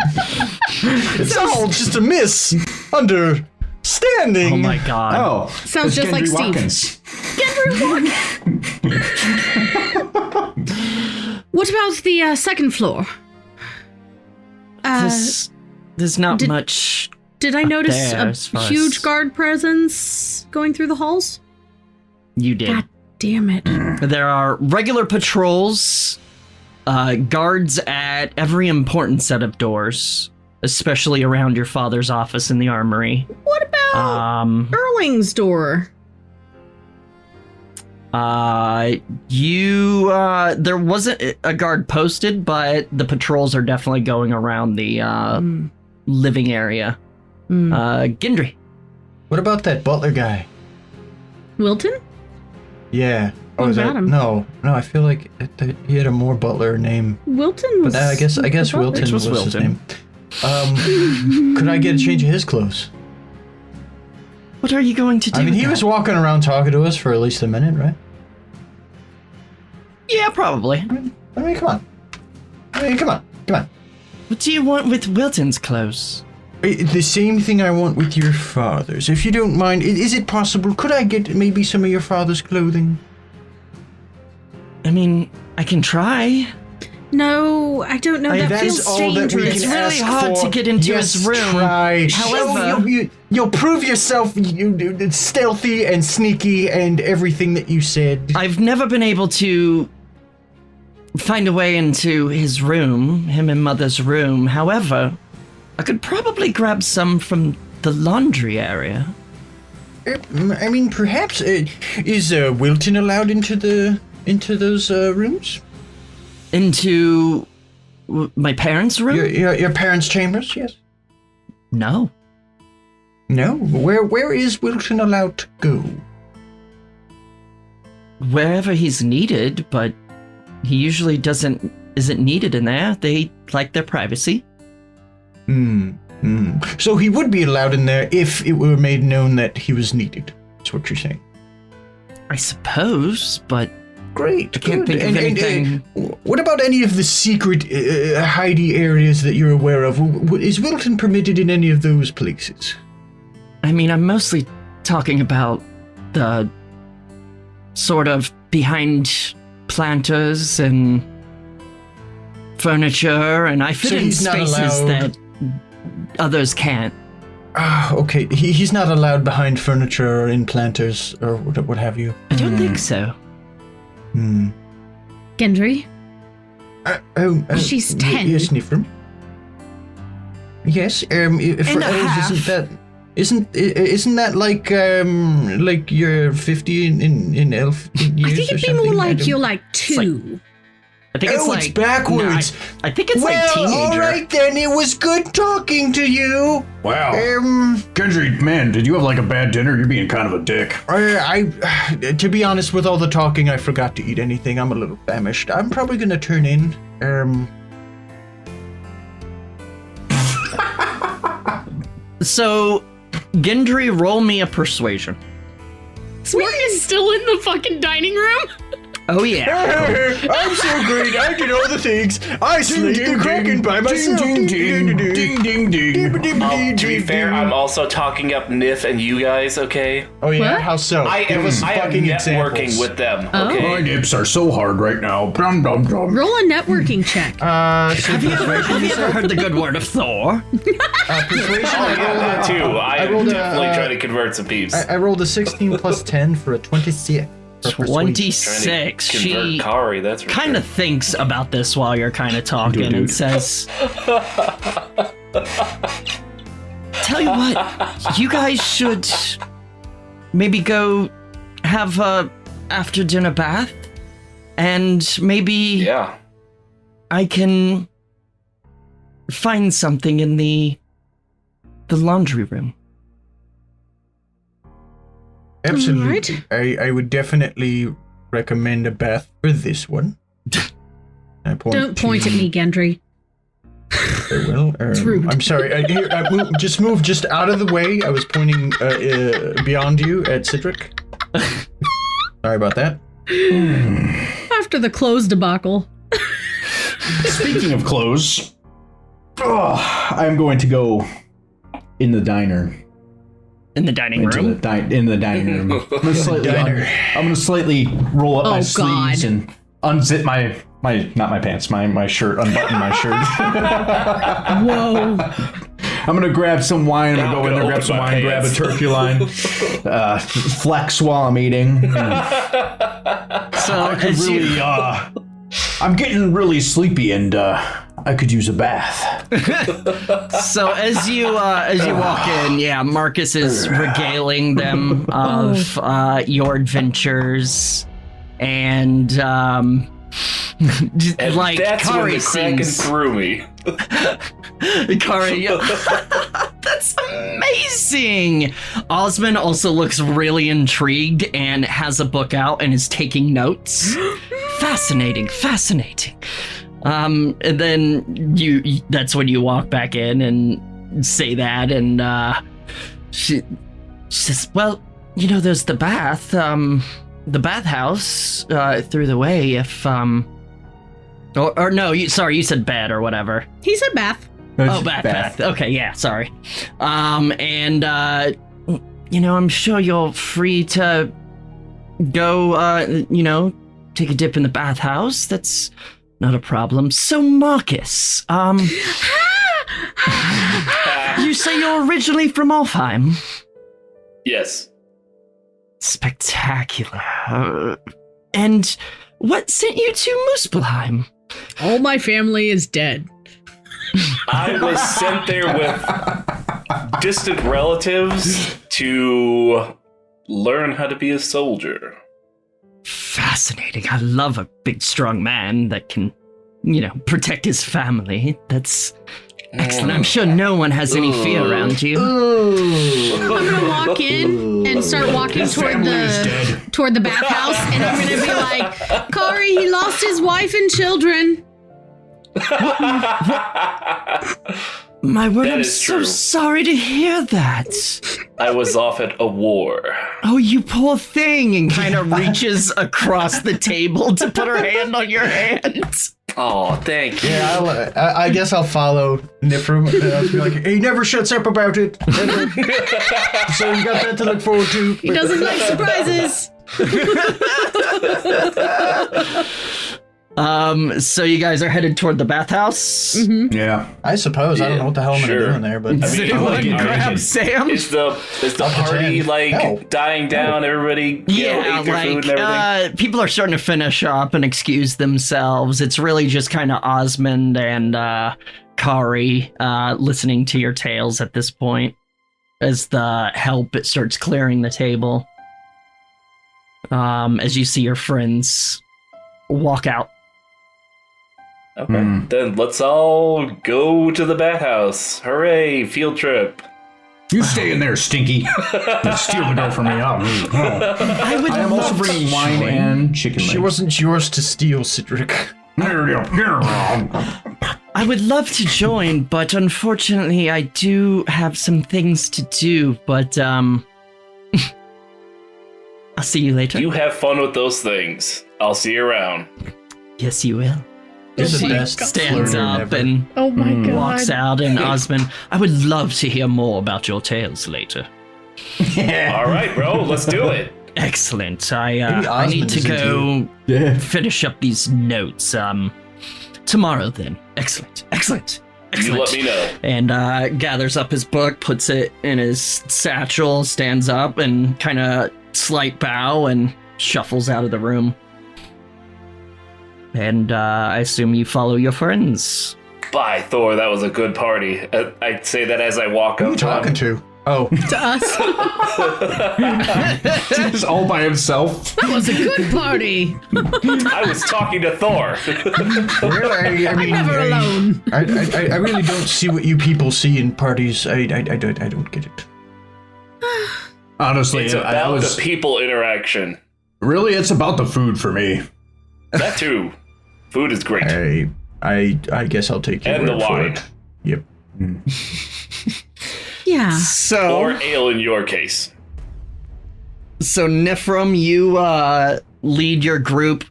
It's all just a misunderstanding. Oh my god. Oh, Sounds it's just like Gendry Steve. Watkins. What about the second floor? There's not much. Did I notice there, as a far huge as- guard presence going through the halls? You did. God damn it. There are regular patrols, guards at every important set of doors, especially around your father's office in the armory. What about Erling's door? There wasn't a guard posted, but the patrols are definitely going around the living area. Gendry. What about that butler guy? Wilton? Yeah. What is about that? him? No, I feel like he had a more butler name. Wilton was. But I guess Wilton It was was his Wilton. name. Could I get a change of his clothes? What are you going to do? I mean, he with was that? walking around talking to us for at least a minute, right? Yeah, probably. I mean, come on. Come on. What do you want with Wilton's clothes? The same thing I want with your father's. If you don't mind, is it possible? Could I get maybe some of your father's clothing? I mean, I can try. No, I don't know. That That's feels all that we dangerous. It's can really ask hard for. to get into Yes, his room. Try. However- you'll prove yourself stealthy and sneaky and everything that you said. I've never been able to find a way into his room, him and Mother's room. However, I could probably grab some from the laundry area. I mean, perhaps is Wilton allowed into those rooms? Into my parents' room? Your parents' chambers? Yes. No. No. Where is Wilton allowed to go? Wherever he's needed, but he usually isn't needed in there. They like their privacy. So he would be allowed in there if it were made known that he was needed. That's what you're saying. I suppose, but Great. I can't good. think of anything. What about any of the secret hidey areas that you're aware of? Is Wilton permitted in any of those places? I mean, I'm mostly talking about the sort of behind planters and furniture, and I fit So in he's not spaces allowed- that others can't. Ah, okay. He's not allowed behind furniture or in planters or what have you. I don't think so. Gendry? She's 10. Yes, Niph. Yes. For And a elves, half. isn't that like you're 50 in elf years? I think it'd be more like you're like 2. I think it's like backwards. No, I think it's Well, like teenager. all right then. It was good talking to you. Wow. Gendry, man, did you have like a bad dinner? You're being kind of a dick. To be honest, with all the talking, I forgot to eat anything. I'm a little famished. I'm probably gonna turn in. So, Gendry, roll me a persuasion. Smorg is still in the fucking dining room? Oh yeah. I'm so great. I can all the things. I slayed the Kraken by myself. Ding, ding, ding, ding, ding. To be fair, I'm also talking up Niph and you guys, okay? Oh yeah, What? how so? I am fucking networking examples. with them, Oh. My okay? nips are so hard right now. Dum, dum, dum. Roll a networking check. Have you ever heard the good word of Thor? Persuasion. Oh, yeah, that too. I rolled am a, definitely trying to convert some peeps. I rolled a 16 plus 10 for a 26. for persuasion. 26. Convert She Kari, that's for kind of thinks about this while you're kind of talking and says, tell you what, you guys should maybe go have a after dinner bath, and maybe Yeah. I can find something in the laundry room. Absolutely. I would definitely recommend a bath for this one. Don't point at me, Gendry. Very well. rude. I'm sorry. Move just out of the way. I was pointing beyond you at Cedric. Sorry about that. After the clothes debacle. Speaking of clothes, I'm going to go in the diner. In the dining Into room? in the dining room. I'm gonna slightly roll up my sleeves and unzip my not my pants, my shirt, unbutton my shirt. Whoa. I'm gonna grab some wine. I'm gonna go in there, grab some wine, grab a turkey line, flex while I'm eating. So as Really, I'm getting really sleepy, and I could use a bath. So as you walk in, yeah, Marcus is regaling them of your adventures, and And like that's when Kari the Kraken seems threw me. Kari, that's amazing. Osmond also looks really intrigued and has a book out and is taking notes. Fascinating. And then that's when you walk back in and say that, and she says, well, there's the bathhouse through the way if or no, you said bed or whatever. He said bath. Oh, bath. Okay, yeah, sorry. And I'm sure you're free to go take a dip in the bathhouse. That's not a problem. So Marcus, you say you're originally from Alfheim? Yes. Spectacular. And what sent you to Muspelheim? All my family is dead. I was sent there with distant relatives to learn how to be a soldier. Fascinating. I love a big, strong man that can, protect his family. That's excellent. I'm sure no one has any fear around you. I'm gonna walk in and start walking toward the bathhouse, and I'm gonna be like, Kari, he lost his wife and children. My word, That I'm is so true. sorry to hear that. I was off at a war. Oh, you poor thing, and kind of reaches across the table to put her hand on your hand. Oh, thank you. Yeah, I guess I'll follow Niph. I'll be like, he never shuts up about it. So you got that to look forward to. He doesn't like surprises. So you guys are headed toward the bathhouse? Mm-hmm. Yeah. I suppose. I don't know what the hell I'm Sure. gonna do in there, but Does anyone grab Sam? Is the party dying down? Everybody Yeah, ate their food and everything? people are starting to finish up and excuse themselves. It's really just kind of Osmond and Kari listening to your tales at this point as the help starts clearing the table. As you see your friends walk out. Okay, then let's all go to the bathhouse. Hooray, field trip. You stay in there, Stinky. Steal the dough from me. I am also bringing wine and chicken legs. she wasn't yours to steal, Cedric. I would love to join, but unfortunately I do have some things to do, but I'll see you later. You have fun with those things. I'll see you around. Yes, you will. You're the She best stands flirter up ever. and Oh my god. walks out, and Osmond, I would love to hear more about your tales later. All right, bro, let's do it. Excellent. Maybe I need Osmond to is go Yeah. finish up these notes. Tomorrow then. Excellent. You let me know. And gathers up his book, puts it in his satchel, stands up, and kind of slight bow and shuffles out of the room. And I assume you follow your friends. Bye, Thor. That was a good party. I say that as I walk Who are up you to talking him. to? Oh, To us. Just all by himself. That was a good party. I was talking to Thor. really? I mean, Never alone. I really don't see what you people see in parties. I don't get it. Honestly, It's I about was the people interaction. really. It's about the food for me. That too. Food is great. I guess I'll take your And the word for wine. it. Yep. Yeah. So, Or ale in your case. so Niph, you lead your group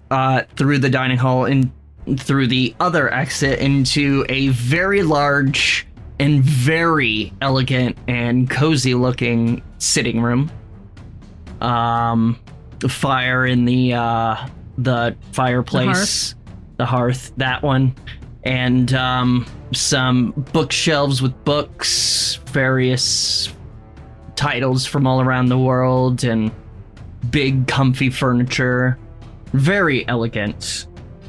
through the dining hall and through the other exit into a very large and very elegant and cozy looking sitting room. The fire in the fireplace, the hearth, that one, and some bookshelves with books, various titles from all around the world, and big comfy furniture. Very elegant.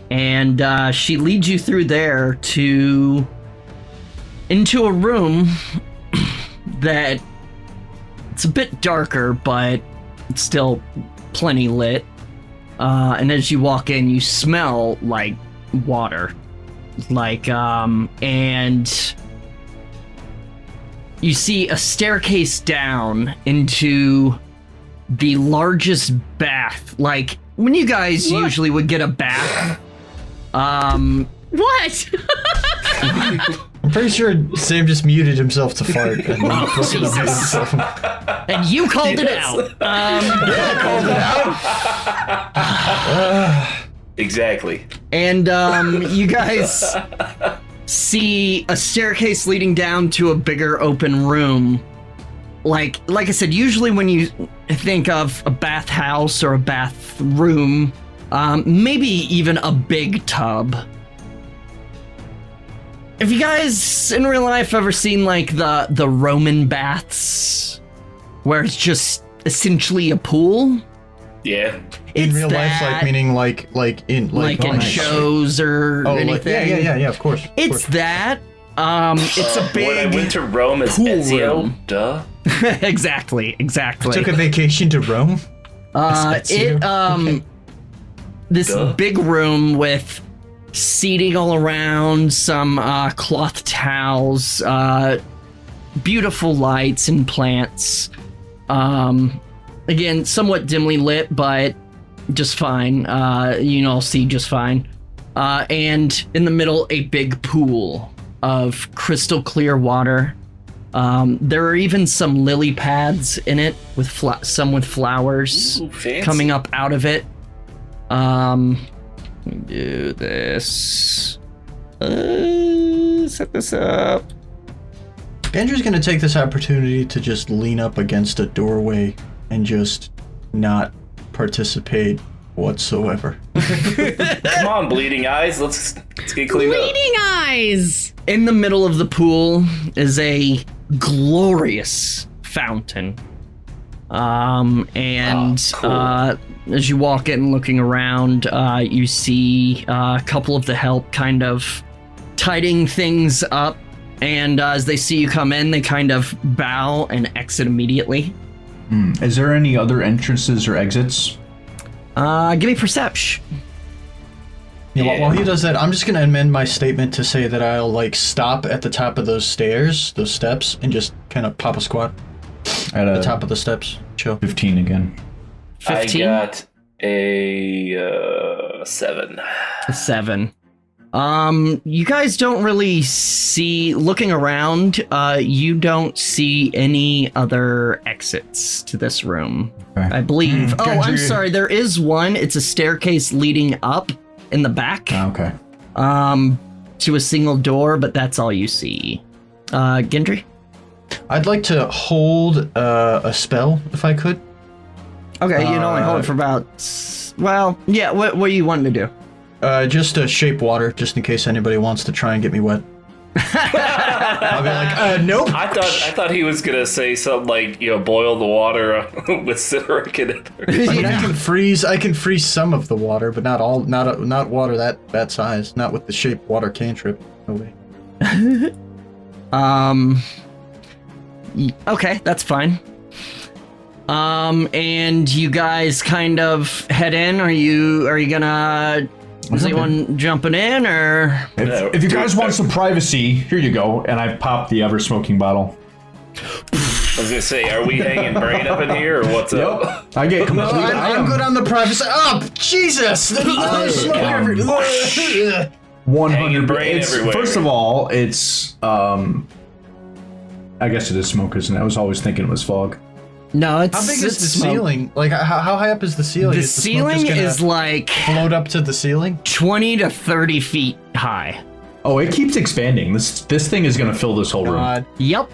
And she leads you through there into a room that it's a bit darker, but it's still plenty lit. And as you walk in, you smell like water. And you see a staircase down into the largest bath. Like, when you guys usually would get a bath, What? I'm pretty sure Sam just muted himself to fart and then fucking muted himself. and you called it out. Called it out. Exactly. And you guys see a staircase leading down to a bigger open room. Like I said, usually when you think of a bathhouse or a bathroom, maybe even a big tub. Have you guys in real life ever seen like the Roman baths, where it's just essentially a pool? Yeah. In real life, that, like meaning like in in shows or anything. Yeah, of course. It's that. It's a big. When I went to Rome as pool Ezio, room. duh. exactly. Took a vacation to Rome. This Duh. big room with seating all around, some cloth towels, beautiful lights and plants. Again, somewhat dimly lit, but just fine. You can all see just fine. And in the middle, a big pool of crystal clear water. There are even some lily pads in it with some with flowers Ooh, fancy. coming up out of it. Let me do this. Set this up. Andrew's gonna take this opportunity to just lean up against a doorway and just not participate whatsoever. Come on, bleeding eyes. Let's get cleaned up. Bleeding eyes. In the middle of the pool is a glorious fountain. Cool. As you walk in looking around, you see a couple of the help kind of tidying things up. And as they see you come in, they kind of bow and exit immediately. Is there any other entrances or exits? Give me perception. Yeah. While he does that, I'm just gonna amend my statement to say that I'll like stop at the top of those steps, and just kind of pop a squat At at the top of the steps. Chill. 15 again. 15? I got a 7. A 7. You guys don't really see, looking around, you don't see any other exits to this room, Okay. I believe. Oh, I'm Gendry. sorry, there is one. It's a staircase leading up in the back, Okay. to a single door, but that's all you see. Gendry? I'd like to hold a spell if I could. Okay, you can only hold it for about, well, yeah, what are you wanting to do? Just to shape water, just in case anybody wants to try and get me wet. I'll be like, nope. I thought he was gonna say something like, boil the water with citric in it. I mean, I can freeze some of the water, but not all. Not water that size. Not with the shape water cantrip. No way. Okay, that's fine. And you guys kind of head in. Are you gonna? Is anyone jumping in, or? If you guys want some privacy, here you go. And I pop the ever-smoking bottle. I was gonna say, are we hanging brain up in here, or what's up? I get complete. I'm good on the privacy. Oh, Jesus! There's smoke everywhere. Hanging brain everywhere. First of all, it's I guess it is smoke, isn't it? I was always thinking it was fog. No, it's How big is the smoke. ceiling? Like, how high up is the ceiling? The Is the smoke ceiling just gonna is like float up to the ceiling. 20 to 30 feet high. Oh, it keeps expanding. This thing is gonna fill this whole room. God. Yep.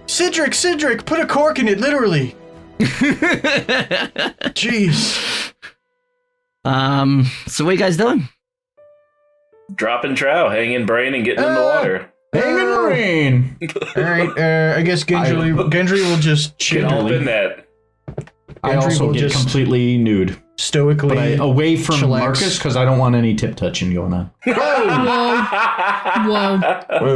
Cedric, put a cork in it, literally. Jeez. So what you guys doing? Dropping trow, hanging brain, and getting in the water. Hanging rain. All right, I guess Gendry will just chill. Get up in that. I also will get just completely nude, stoically but away from chillax. Marcus because I don't want any tip touching going on. Whoa.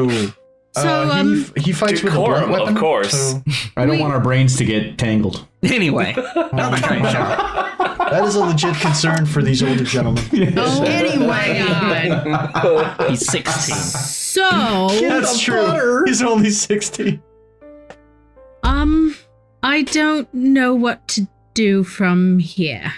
Whoa. So, he fights with a blunt Decorum, weapon, of course. so I don't want our brains to get tangled. Anyway, another train show. that is a legit concern for these older gentlemen. Oh, anyway, He's 16. so, That's true. He's only 16. I don't know what to do from here.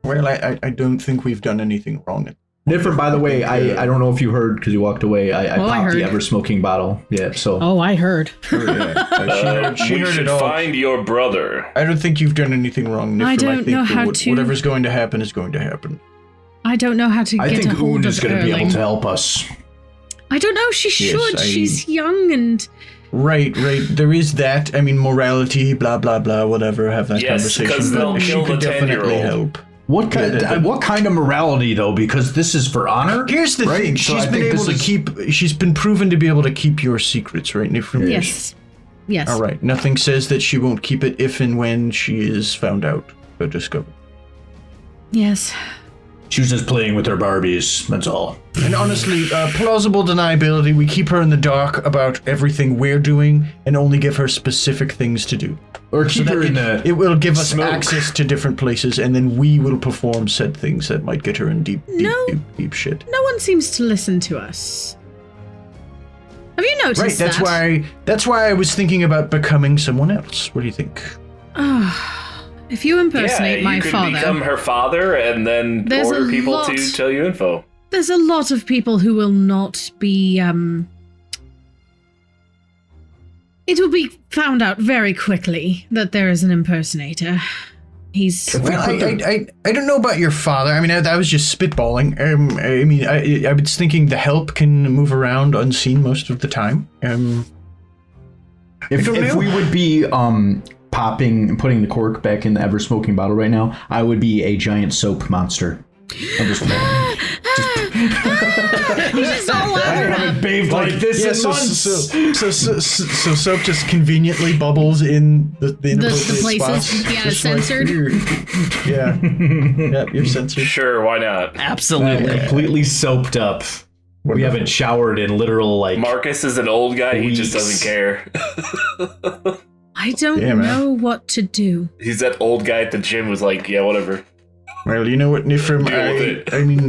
Well, I don't think we've done anything wrong. Different, by the way, I don't know if you heard because you walked away. I Oh, I popped the heard. ever smoking bottle. Yeah, so Oh, I heard. She We heard should it all. find your brother. I don't think you've done anything wrong, Niph. I don't know how to- Whatever's going to happen is going to happen. I don't know how to I get think a hold Un of is going to be able Erling. to help us. I don't know. She Yes, should. She's young and Right. There is that. I mean, morality, blah, blah, blah, whatever. Have that Yes, conversation. 'cause they'll But she kill could the definitely 10-year-old. help. What kind of morality though? Because this is for honor. Here's the right? thing. So She's I been think able this to is- She's been proven to be able to keep your secrets, right, Niph? yes. All right. Nothing says that she won't keep it if and when she is found out or discovered. Yes. She was just playing with her Barbies. That's all. And honestly, plausible deniability. We keep her in the dark about everything we're doing, and only give her specific things to do. Or keep her in the. It will give us smoke. access to different places, and then we will perform said things that might get her in deep shit. No one seems to listen to us. Have you noticed Right. that? That's why I was thinking about becoming someone else. What do you think? If you impersonate Yeah, my you could father, become her father and then There's order a people lot. to tell you info. there's a lot of people who will not be. It will be found out very quickly that there is an impersonator. He's. Well, I don't know about your father. I mean, I was just spitballing. I was thinking the help can move around unseen most of the time. If we would be popping and putting the cork back in the ever smoking bottle right now, I would be a giant soap monster. I'm just He's just all I over haven't bathed like this in months. So soap just conveniently bubbles in the inappropriate places, spots. yeah, Just censored. Yeah, you're censored. Sure, why not? Absolutely. completely soaped up. We haven't showered in literal like. Marcus is an old guy, he just Weeks. doesn't care. I don't Yeah, man. know what to do. He's that old guy at the gym who's like, yeah, whatever. Well, you know what, Niph, Deal with it. I mean,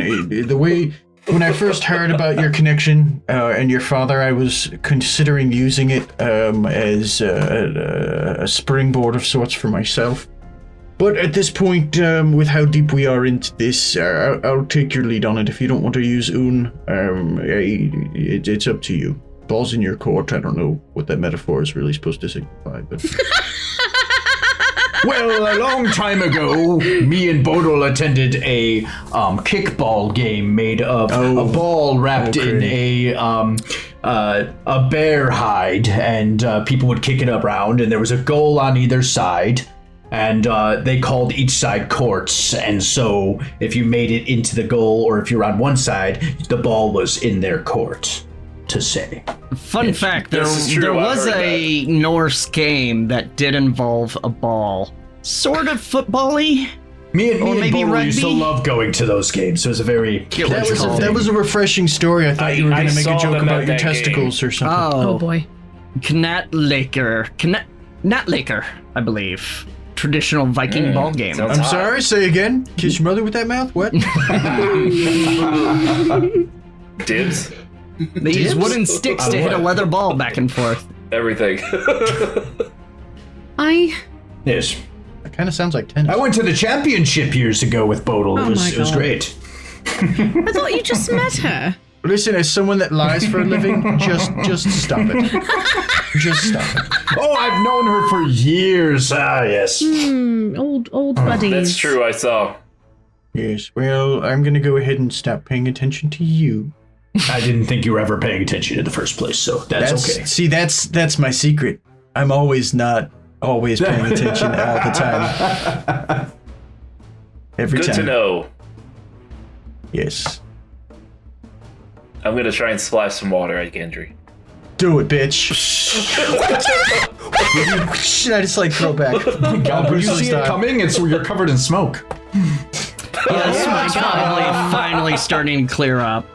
the way when I first heard about your connection and your father, I was considering using it as a springboard of sorts for myself. But at this point, with how deep we are into this, I'll take your lead on it. If you don't want to use Un, it's up to you. Ball's in your court. I don't know what that metaphor is really supposed to signify, but Well, a long time ago, me and Bodil attended a kickball game made of a ball wrapped in a bear hide, and people would kick it around, and there was a goal on either side, and they called each side courts, and so if you made it into the goal, or if you were on one side, the ball was in their court, to say. Fun fact, there This is true, there I've was heard a Norse game that did involve a ball. Sort of football-y. Me and maybe Bodil used to rugby? love going to those games, so it was a very that was a refreshing story. I thought you were going to make a saw joke them about at your that testicles or something. Oh boy. Knatlaker, I believe. Traditional Viking ball game. sounds- I'm sorry, say again. Kiss your mother with that mouth? What? Dibs? They use wooden sticks to hit a leather ball back and forth. Everything. Yes. That kind of sounds like tennis. I went to the championship years ago with Bodil. Oh It my was God. great. I thought you just met her. Listen, as someone that lies for a living, just stop it. Just stop it. Oh, I've known her for years. Ah, yes. Old buddies. That's true, I saw. Yes, well, I'm gonna go ahead and stop paying attention to you. I didn't think you were ever paying attention in the first place, so that's okay. See, that's my secret. I'm not always paying attention all the time. Every time. Good to know. Yes. I'm gonna try and splash some water at Gendry. Do it, bitch. I just like throw back. God, when you see it coming, you're covered in smoke. Yeah, this one's probably finally starting to clear up.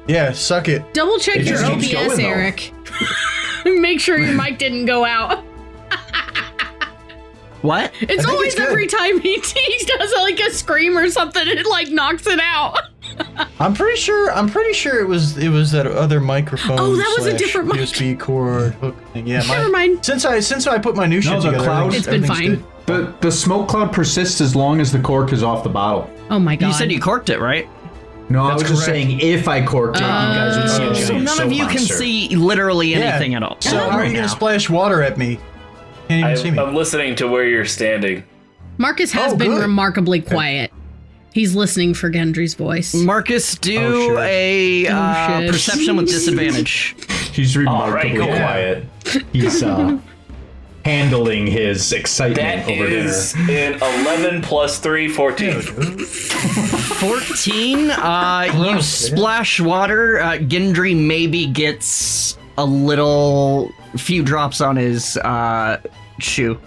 Yeah, suck it. Double check your just keeps OBS, going, though. Eric. Make sure your mic didn't go out. What? It's always it's good. every time he does like a scream or something, it like knocks it out. I'm pretty sure it was that other microphone. Oh, that was a slash different mic. USB cord hook thing. Yeah, Never mind. Since I put my new shit the together, cloud- It's been everything's fine. good. The smoke cloud persists as long as the cork is off the bottle. Oh my god. You said you corked it, right? No, I was That's just correct. saying if I corked it, you guys would see a giant So none soap of you can monster. see literally anything Yeah. at all. So how are right you gonna now. splash water at me? Can't even see me. I'm listening to where you're standing. Marcus has Oh, been good. remarkably quiet. He's listening for Gendry's voice. Marcus, do Oh, shit. a shit. perception with disadvantage. He's remarkably cool. quiet. He's handling his excitement That over is dinner. an 11 plus 3, 14. 14, you splash water. Gendry maybe gets a few drops on his shoe.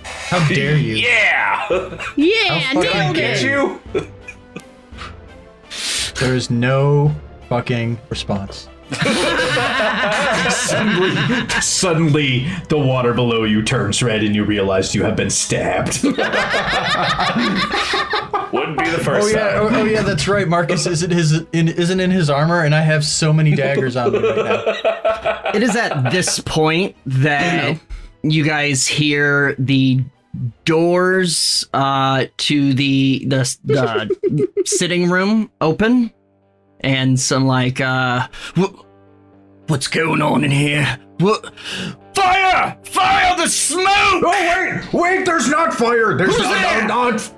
How dare you? Yeah! Yeah, How fucking nailed dare it. you? There is no fucking response. Suddenly, the water below you turns red and you realize you have been stabbed. Wouldn't be the first time. Oh yeah, that's right. Marcus isn't in his armor, and I have so many daggers on me right now. It is at this point that you guys hear the doors to the sitting room open, and some like what's going on in here? What? Fire! The smoke! Oh wait! There's not fire. There's not.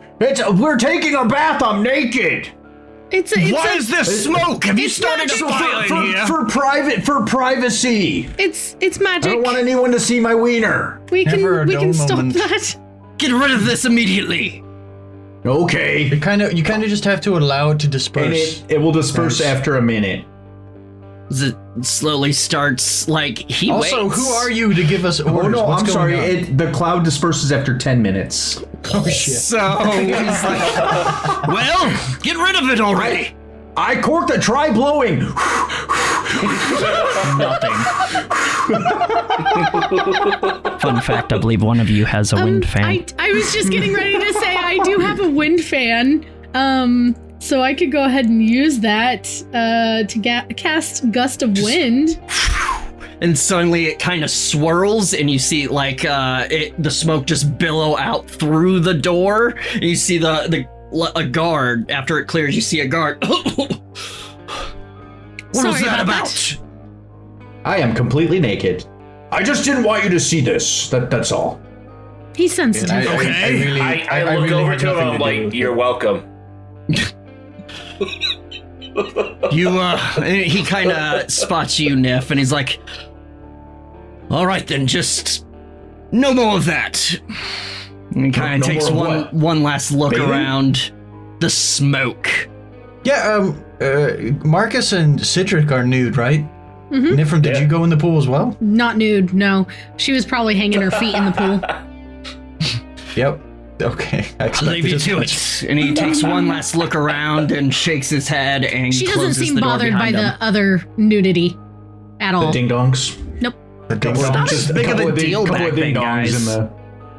We're taking a bath. I'm naked. Why is there smoke? Have you started a fire in here? For privacy. It's I magic. don't want anyone to see my wiener. we Never a can dull stop moment. that. Get rid of this immediately. Okay. You kind of just have to allow it to And disperse. it will disperse Nice. after a minute. It slowly starts like he Also, waits. who are you to give us orders? Oh no, What's I'm going sorry. on? The cloud disperses after 10 minutes. Oh shit! So he's like, well, get rid of it already. I corked it. Try blowing. Nothing. Fun fact, I believe one of you has a wind fan. I was just getting ready to say I do have a wind fan. So I could go ahead and use that to cast Gust of Wind. And suddenly it kind of swirls, and you see like the smoke just billow out through the door. And you see a guard. After it clears, you see a guard. What was Sorry that about about? I am completely naked. I just didn't want you to see this. That's all. He's sensitive. I look over to him, I'm like, you're welcome. He kind of spots you, Niph, and he's like, all right then, just no more of that. And he kind of No takes more of what? one last look Baby? around the smoke. Yeah, Marcus and Citric are nude, right? Mhm. Niph, did Yeah. you go in the pool as well? Not nude, no. She was probably hanging her feet in the pool. Yep. Okay. I I'll leave you expected to as much. it. And he takes one last look around and shakes his head and She doesn't closes seem the door bothered by behind him. the other nudity at The all. ding dongs. The ding It's dong. not as big of a deal back then, guys.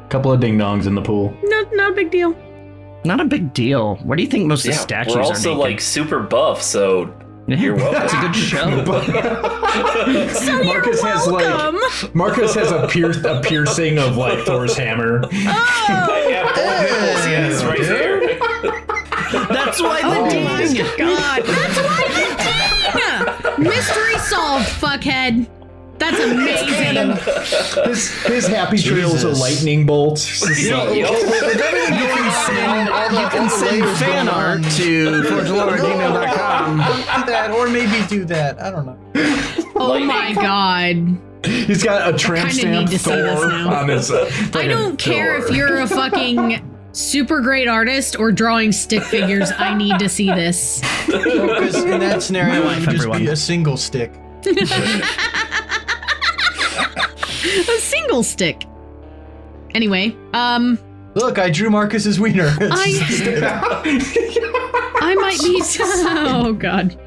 Couple of ding dongs in the pool. Not a big deal. Not a big deal. Where do you think most of the statues we're are also naked? like super buff, so Yeah, you're welcome. It's a good show. So Marcus you're has welcome. Marcus has a piercing of like Thor's hammer. I have old nipples, yes, right there. That's why the ding. God. That's why the ding. Mystery solved, fuckhead. That's amazing. His happy trail is a lightning bolt. You can send fan art to forgelord@gmail.com. Do that, or maybe do that. I don't know. Oh my god. He's got a tramp kinda need stamp to see this Thor now. on his. I don't care if you're a fucking super great artist or drawing stick figures. I need to see this. Because in that scenario, My life, it would just everyone. be a single stick. A single stick. Anyway, Look, I drew Marcus's wiener. I might be. Oh god,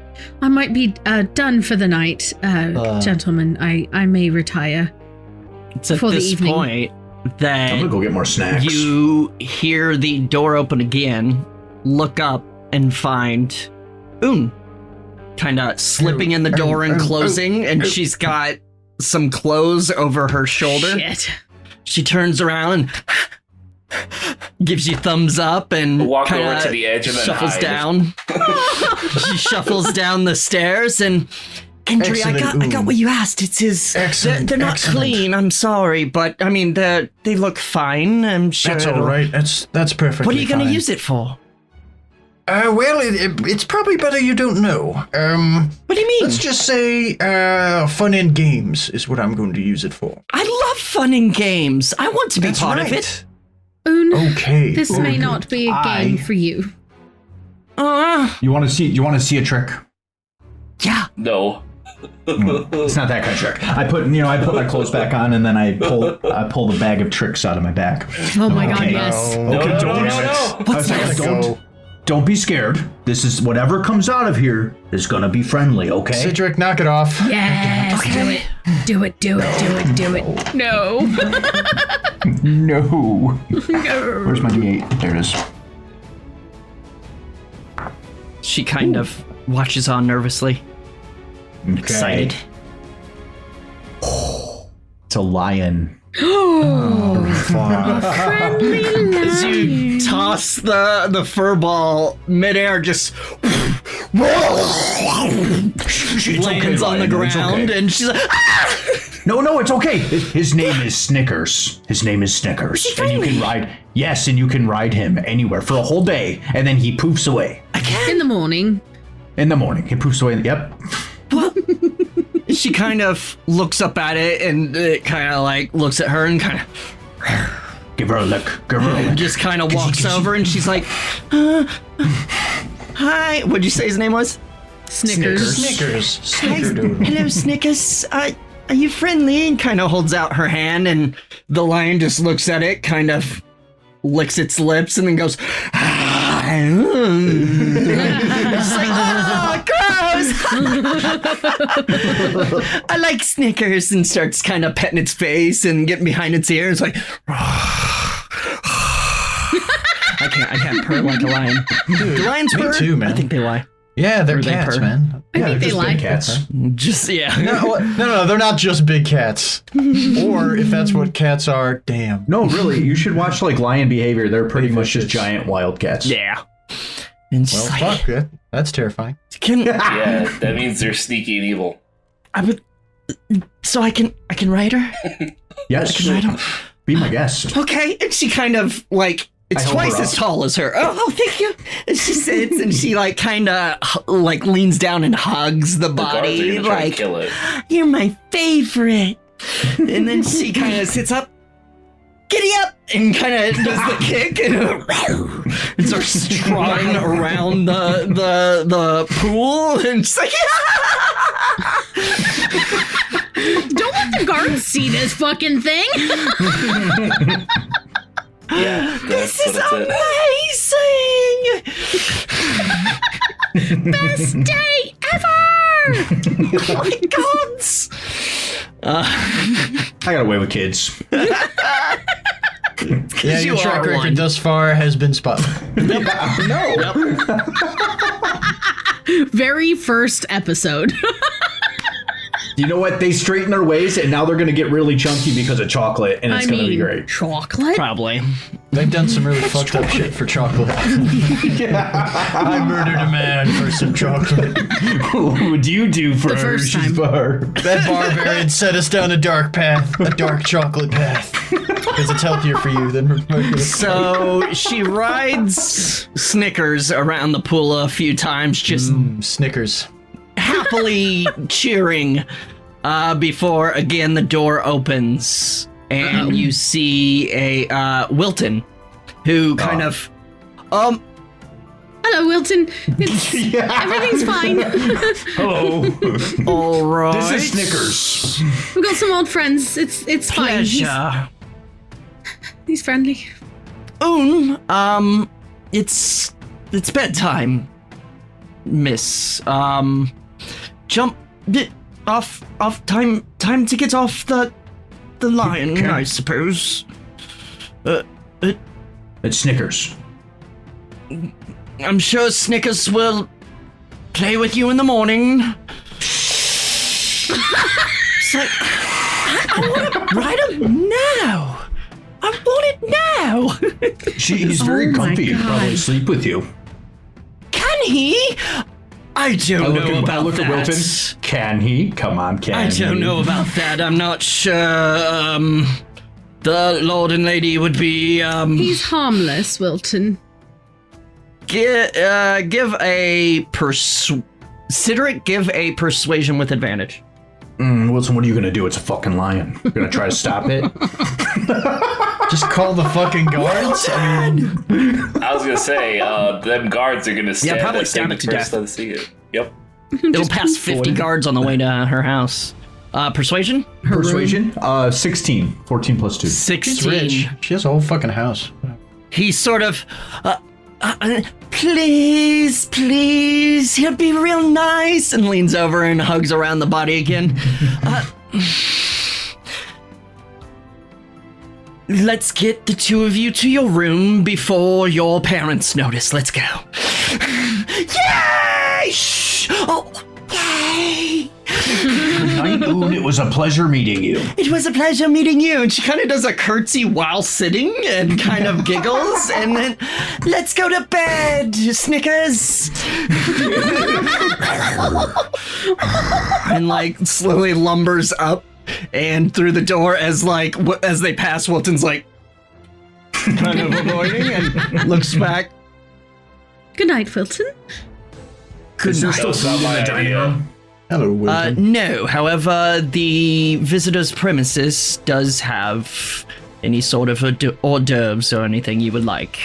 I might be done for the night, gentlemen. I may retire. It's at For the this evening. point I'm that gonna go get more snacks. you hear the door open again, look up, and find Un kind of slipping in the door and closing, and she's got some clothes over her shoulder. Shit. She turns around and gives you thumbs up and Walk over kinda to the edge and then shuffles hide. down. She shuffles down the stairs and Gendry, I Excellent, got what you asked. It's his. Excellent, They're not excellent. clean. I'm sorry, but I mean they look fine. I'm sure. That's all right. That's perfectly What are you going to fine. use it for? Well, it's probably better you don't know. What do you mean? Let's just say fun and games is what I'm going to use it for. I love fun and games. I want to be That's part right. of it. Un, Okay. this may not be a game for you. You want to see a trick? Yeah. No. It's not that kind of trick. I put my clothes back on and then I pull the bag of tricks out of my back. Oh my god, Okay. yes. No, Okay, no, don't- no, no. What's Gotta this? Don't be scared. This is whatever comes out of here is gonna be friendly, okay? Cedric, knock it off. Yes, Okay. do it. Do it. No. No. Where's my D8? There it is. She kind of watches on nervously, Okay. excited. It's a lion. Friendly As you lion. toss the fur ball midair, just lands on the Lion, it's ground, okay. and she's like, "Ah!" No, it's okay. His name is Snickers. His name is Snickers. And you can ride, yes, and you can ride him anywhere for a whole day, and then he poofs away. In the morning. In the morning, he poofs away. Yep. She kind of looks up at it, and it kind of like looks at her and kind of Give her a lick. Give her a lick. just kind of walks over, and she's like, "Hi." What'd you say his name was? Snickers. Snickers. Hi, Snickerdoodle. hello, Snickers. Are you friendly? And kind of holds out her hand, and the lion just looks at it, kind of licks its lips, and then goes, It's like, oh, gross! I like Snickers, and starts kind of petting its face and getting behind its ear. It's like, I can't purr like a lion. Do lions me purr? too, man. I think they lie. Yeah, they're Or they cats, purr. man. I think they just lie. big cats. Just, yeah. No, they're not just big cats. Or if that's what cats are, damn. No, really, you should watch like lion behavior. They're pretty much just vicious. giant wildcats. Yeah. And she's Well, like, fuck it. That's terrifying. can Yeah, that means they're sneaky and evil. I would, so I can ride her? Yes. I can ride her? Be my guest. Okay. And she kind of like, it's I hold twice her as up. tall as her. Oh, thank you. And she sits and she like kind of like leans down and hugs the The guards are body. gonna try to Like, kill it. you're my favorite. And then she kind of sits up, giddy up, and kind of does the kick and starts trotting around the pool. And she's like, Don't let the guards see this fucking thing. Yeah, this is that's it. amazing! Best day ever. Oh my god! I got away with kids. Yeah, you your track are record one. thus far has been spotted. Very first episode. You know what? They straighten their ways, and now they're going to get really chunky because of chocolate, and it's going to be great. Chocolate? Probably. They've done some really fucked up shit for chocolate. I murdered a man for some chocolate. What would you do for first Hershey's time. bar? That barbarian set us down a dark path, a dark chocolate path. Because it's healthier for you than regular. So she rides Snickers around the pool a few times, just Snickers. happily cheering before again the door opens and you see a Wilton who kind of Hello, Wilton. Everything's fine. Hello. all right, This is Snickers. We've got some old friends. It's fine. pleasure. He's friendly. It's bedtime, miss. Jump off time to get off the lion, I suppose. It's Snickers. I'm sure Snickers will play with you in the morning. It's like, I want to ride him now. I want it now. He's very Oh my comfy. He'd God. probably sleep with you. Can he? I don't know I about look that. at Wilton. Can he? Come on, can he? I don't know about that. I'm not sure. The Lord and Lady would be. He's harmless, Wilton. Give a Sideric, give a persuasion with advantage. Wilson, what are you going to do? It's a fucking lion. You're going to try to stop it? Just call the fucking guards? I mean, I was gonna say, them guards are gonna stand probably there stab the it to first death. time they see it. Yep. It'll pass 50 guards on the way to her house. Persuasion? Persuasion? 16. 14 plus 2. 16. she's rich. She has a whole fucking house. He sort of, please, he'll be real nice, and leans over and hugs around the body again. Let's get the two of you to your room before your parents notice. Let's go. Yay! Shh! Oh, yay! Night Moon, it was a pleasure meeting you. It was a pleasure meeting you. And she kind of does a curtsy while sitting and kind of giggles. And then, let's go to bed, Snickers. And like slowly lumbers up and through the door as they pass, Wilton's like kind of avoiding and looks back. Good night, Wilton. Good Is there night. still food in the dining room? Hello, Wilton. No, however, the visitor's premises does have any sort of hors d'oeuvres or anything you would like.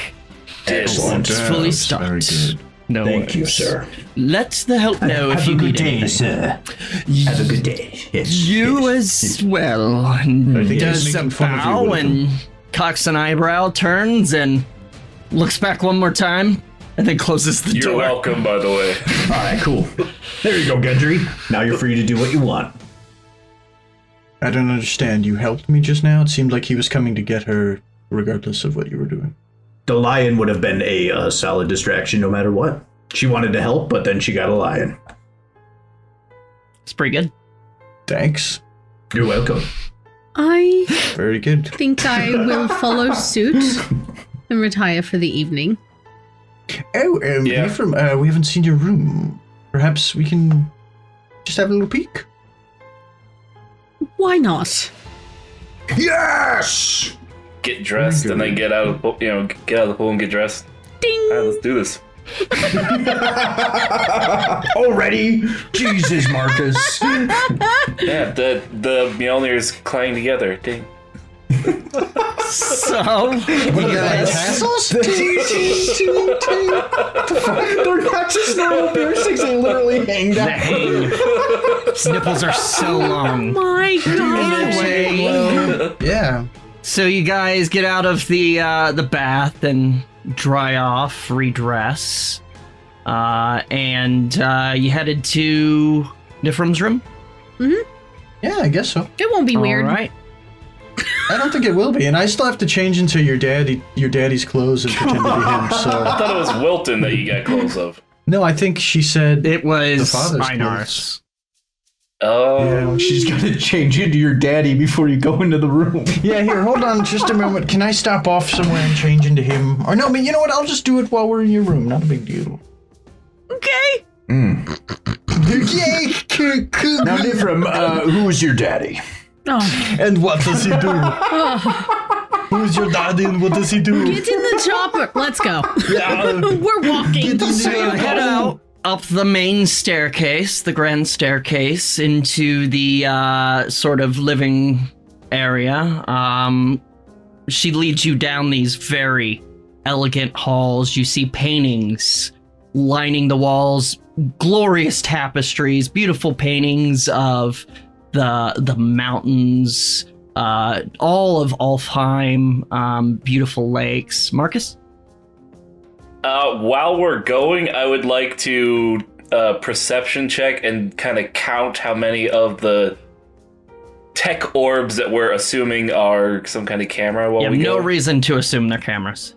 Excellent. It's fully stocked. Very good. No Thank you, worries. sir. Let the help know if Have you a good need day, anything. sir. Have a good day. Yes. You as well. And think does he's a making fun of you, bow Wilton. and cocks an eyebrow, turns and looks back one more time, and then closes the You're door. welcome, by the way. All right, cool. There you go, Gendry. Now you're free to do what you want. I don't understand. You helped me just now? It seemed like he was coming to get her regardless of what you were doing. The lion would have been a solid distraction no matter what. She wanted to help, but then she got a lion. It's pretty good. Thanks. You're welcome. I Very good. think I will follow suit and retire for the evening. Oh, Yeah. Ephraim, we haven't seen your room. Perhaps we can just have a little peek? Why not? Yes! Get dressed and then get out of the pool, get out of the pool and get dressed. Ding! All right, let's do this. Already? Jesus, Marcus. Yeah, the Mjolnirs clang together. Ding. So, you guys, Tassels? They're not just normal piercings, they literally hang the down. hang. His nipples are so long. My God! Anyway, Yeah. so you guys get out of the bath and dry off, redress, and you headed to Nifrim's room. Yeah, I guess so. It won't be weird. All right. I don't think it will be, and I still have to change into your daddy's clothes and pretend to be him. I So thought it was Wilton that you got clothes of. no, I think she said It was The father's Einar's. Oh. Yeah, she's gonna change into your daddy before you go into the room. Yeah, here, hold on just a moment. Can I stop off somewhere and change into him? Or no, but you know what? I'll just do it while we're in your room. Not a big deal. Okay. Yay! Now, Niph, who is your daddy? Oh, And what does he do? Who's your daddy and what does he do? get in the chopper. Let's go. Yeah, We're walking. So you head out up the main staircase, the grand staircase, into the sort of living area. She leads you down these very elegant halls. You see paintings lining the walls, glorious tapestries, beautiful paintings of the mountains, all of Alfheim, beautiful lakes. Marcus? While we're going, I would like to perception check and kind of count how many of the tech orbs that we're assuming are some kind of camera while You have we no go. reason to assume they're cameras.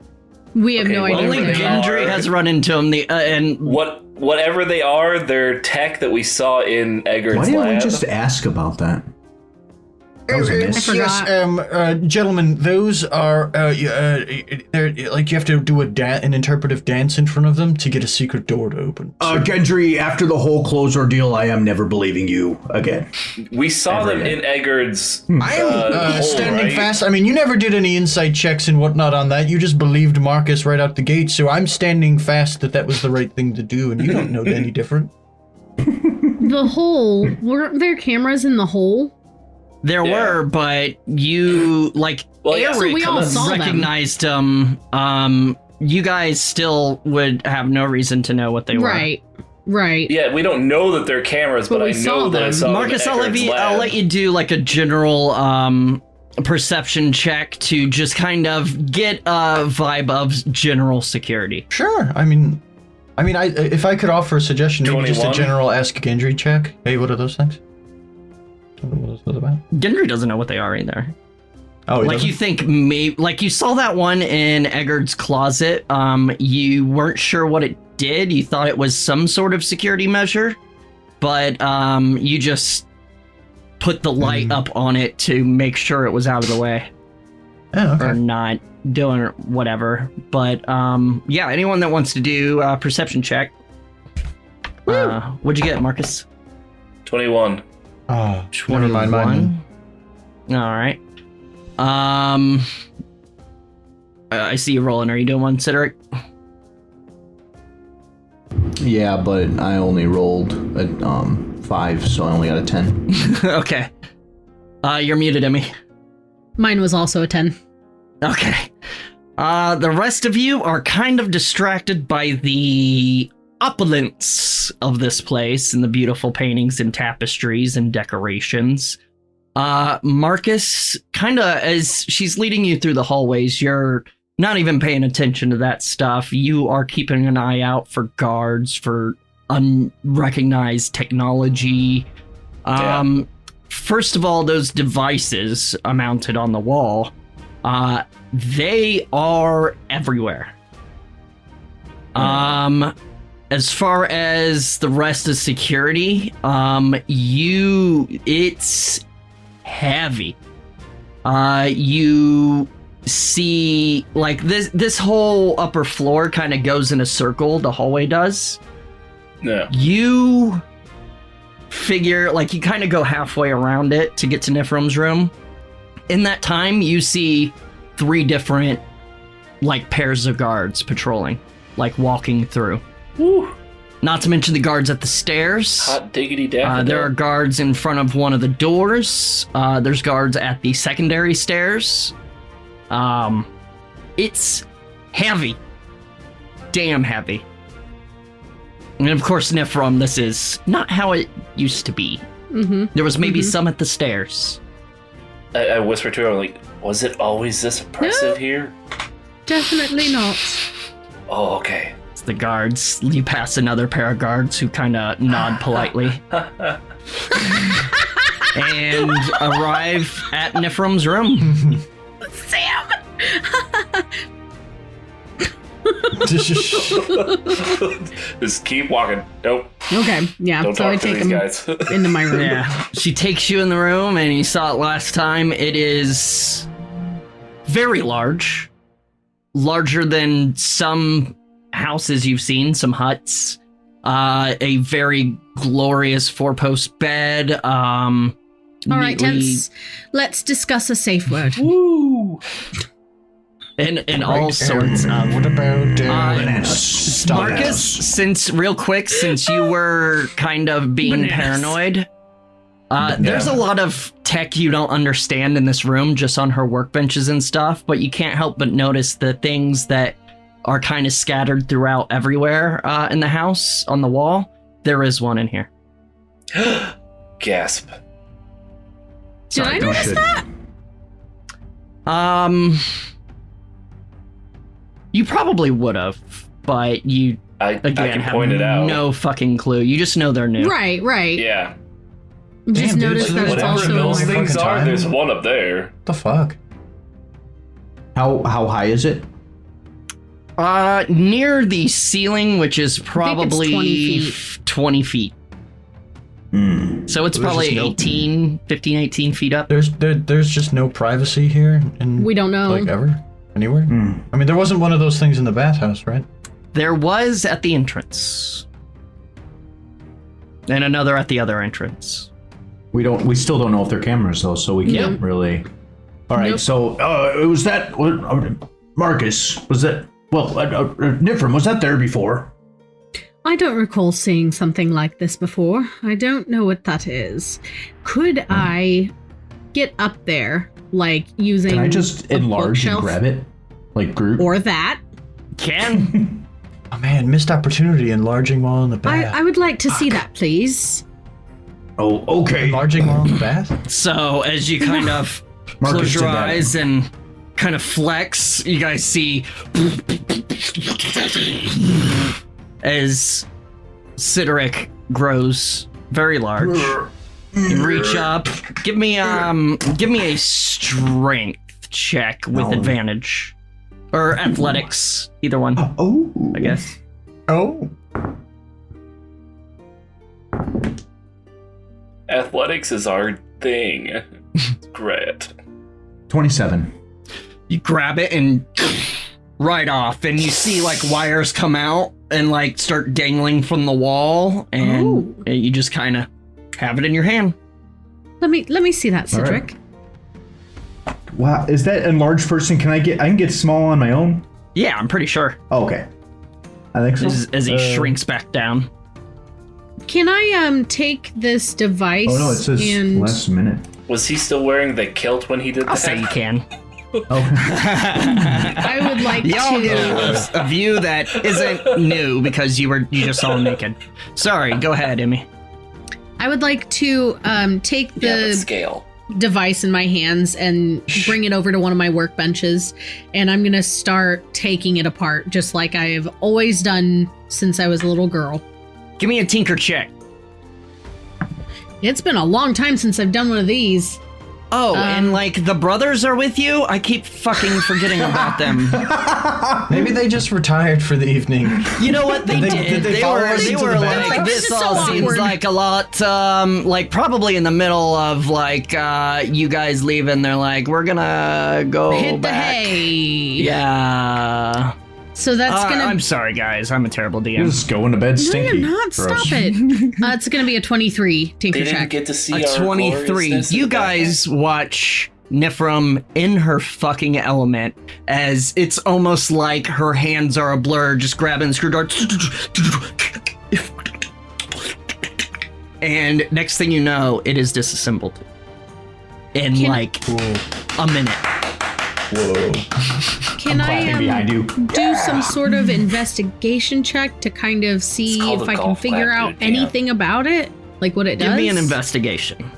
We have no Okay, idea. well, Only where they are. Gendry has run into them. And Whatever they are, they're tech that we saw in Eggard's Why didn't lab. we just ask about that? That was a miss. Yes, gentlemen, those are they're like you have to do an interpretive dance in front of them to get a secret door to open. Gendry, after the whole close ordeal, I am never believing you again. We saw them again. in Eggard's I am hole, standing right? fast. I mean, you never did any insight checks and whatnot on that. You just believed Marcus right out the gate. So I'm standing fast that was the right thing to do, and you don't know any different. The hole. Weren't there cameras in the hole? there Yeah. were, but you, like, Well, yeah. So we all saw them. recognized them. You guys still would have no reason to know what they were. Right. Right. Yeah, we don't know that they're cameras, but But we I know saw that I them. saw Marcus, them in I'll Eggard's let you do like a general perception check to just kind of get a vibe of general security. Sure. I mean, if I could offer a suggestion, maybe just a 21? general ask Gendry check. Hey, what are those things? What is that about? Gendry doesn't know what they are either. Oh, he Like doesn't? you think maybe, like you saw that one in Eggard's closet. You weren't sure what it did. You thought it was some sort of security measure, but you just put the light up on it to make sure it was out of the way Oh, okay. or not doing whatever. But yeah, anyone that wants to do a perception check. What'd you get, Marcus? 21. Oh, never mind mine. 21. All right. I see you rolling. Are you doing one, Cedric? Yeah, but I only rolled a 5, so I only got a 10. Okay. You're muted, Emmy. Mine was also a 10. Okay. The rest of you are kind of distracted by the opulence of this place and the beautiful paintings and tapestries and decorations. Marcus, kind of as she's leading you through the hallways, you're not even paying attention to that stuff. You are keeping an eye out for guards, for unrecognized technology. First of all, those devices mounted on the wall, they are everywhere. As far as the rest of security, it's heavy. You see, like, this whole upper floor kind of goes in a circle, the hallway does. Yeah. You figure, like, you kind of go halfway around it to get to Niphrum's room. In that time, you see 3 different, like, pairs of guards patrolling, like, walking through. Woo. Not to mention the guards at the stairs. Hot diggity daffodil. There are guards in front of one of the doors. There's guards at the secondary stairs. It's heavy. Damn heavy. And of course, Niphrun, this is not how it used to be. Mm-hmm. There was maybe some at the stairs. I whispered to her, I'm like, was it always this oppressive here? Definitely not. Oh, okay. It's the guards. You pass another pair of guards who kind of nod politely. And arrive at Niphrum's room. Sam! Just keep walking. Nope. Okay, yeah. Don't So talk I to take these him guys. into my room. Yeah. She takes you in the room, and you saw it last time. It is very large. Larger than some houses you've seen, some huts. A very glorious 4-post bed. All right, neatly- Tense. Let's discuss a safe word. Woo! And all sorts of. What about Marcus, since you were kind of being Bananas. paranoid, there's a lot of tech you don't understand in this room, just on her workbenches and stuff, but you can't help but notice the things that are kind of scattered throughout everywhere in the house on the wall. There is one in here. Gasp. Did I notice that? You probably would have, but you I again can have point it out. no fucking clue. You just know they're new. Right. Yeah. Just Damn, dude, notice so that it's whatever also Those fucking things are. time. There's one up there. the fuck? How high is it? Near the ceiling, which is think it's probably 20 feet. 20 feet. So it's There's probably just no- 15, 18 feet up. There's just no privacy here, and We don't know. like ever anywhere. I mean, there wasn't one of those things in the bathhouse, right? There was at the entrance. And another at the other entrance. We still don't know if they're cameras though, so we can't Nope. really. All right, Nope. so it was that Marcus was that? Well, Niph, was that there before? I don't recall seeing something like this before. I don't know what that is. Could I get up there, like using Can I just a enlarge and bookshelf? grab it, like Groot? Or that? Can? Oh man, missed opportunity enlarging while in the bath. I would like to see that, please. Oh, okay. Enlarging while in the bath? So as you kind of Marcus close your did that. eyes and kind of flex, you guys see as Sideric grows very large. You reach up. Give me a strength check with No. advantage. Or athletics, either one, Oh, I guess. Oh. Athletics is our thing. It's great. 27. You grab it and right off, and you see like wires come out and like start dangling from the wall, and you just kind of have it in your hand. Let me see that, All right. Cedric. Wow, is that enlarged person? I can get small on my own? Yeah, I'm pretty sure. Oh, okay. I think so. As he shrinks back down. Can I take this device Oh no, it says and last minute. Was he still wearing the kilt when he did I'll that? say you can. Oh, I would like Y'all to get a view that isn't new because you just saw him naked. Sorry, go ahead, Emmy. I would like to take Yeah, but the scale. device in my hands and bring it over to one of my workbenches, and I'm gonna start taking it apart just like I have always done since I was a little girl. Give me a tinker check. It's been a long time since I've done one of these. Oh, and like the brothers are with you? I keep fucking forgetting about them. Maybe they just retired for the evening. You know what they Did did? they They follow were us into the like, bathhouse? this This is all so seems awkward. like a lot, like probably in the middle of like you guys leaving. They're like, we're gonna go Hit the back. hay. Yeah. So that's gonna. I'm sorry, guys. I'm a terrible DM. just going to bed No, stinky. you're not. Gross. Stop it. It's gonna be a 23 tinker They didn't check. get to see A our 23. gloriousness in You the bathhouse? guys watch Niph in her fucking element as it's almost like her hands are a blur, just grabbing the screwdriver. And next thing you know, it is disassembled in Can- like a minute. Whoa. Can Clapping behind I you. do some sort of investigation check to kind of see It's called if a I can golf figure clap, out dude, damn. anything about it? Like what it does? Give me an investigation.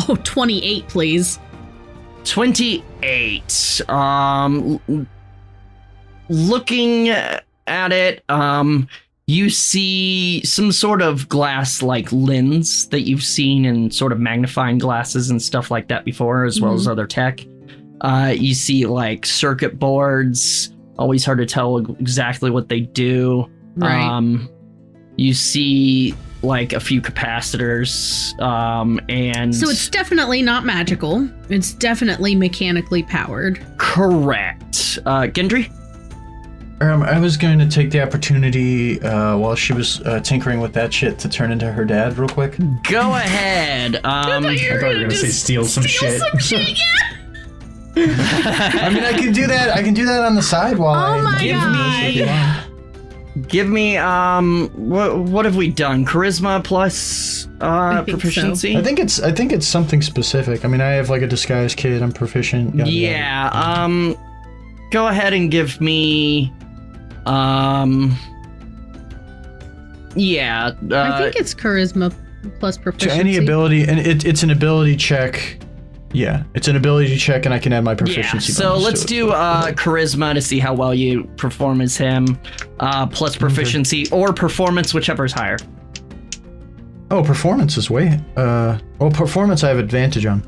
Oh, 28, please. 28. Looking at it, you see some sort of glass like lens that you've seen in sort of magnifying glasses and stuff like that before, as well as other tech. You see like circuit boards, always hard to tell exactly what they do. Right. You see like a few capacitors, and So it's definitely not magical. It's definitely mechanically powered. correct. Gendry? I was going to take the opportunity while she was tinkering with that shit to turn into her dad real quick. Go ahead. I thought you were gonna say steal some shit. I mean, I can do that. I can do that on the side while Oh my Give me what have we done? Charisma plus think proficiency? I think it's something specific. I mean, I have like a disguise kit. I'm proficient. Yada, yada. Yeah. Go ahead and give me yeah. I think it's charisma plus To proficiency. any ability, and it's an ability check. Yeah, it's an ability check, and I can add my proficiency. Yeah, so bonus let's to it. do charisma to see how well you perform as him, plus proficiency or performance, whichever is higher. Oh, performance is way. Performance I have advantage on.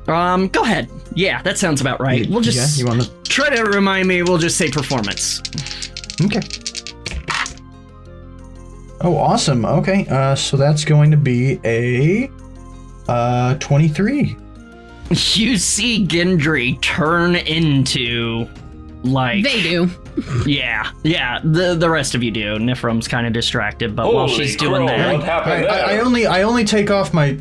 Go ahead. Yeah, that sounds about right. We'll just you want to? try to remind me. We'll just say performance. Okay. Oh, awesome. Okay, so that's going to be a 23. You see Gendry turn into like They do. Yeah. The rest of you do. Niphrum's kind of distracted, but while she's doing crow, that, what happened there? I only take off my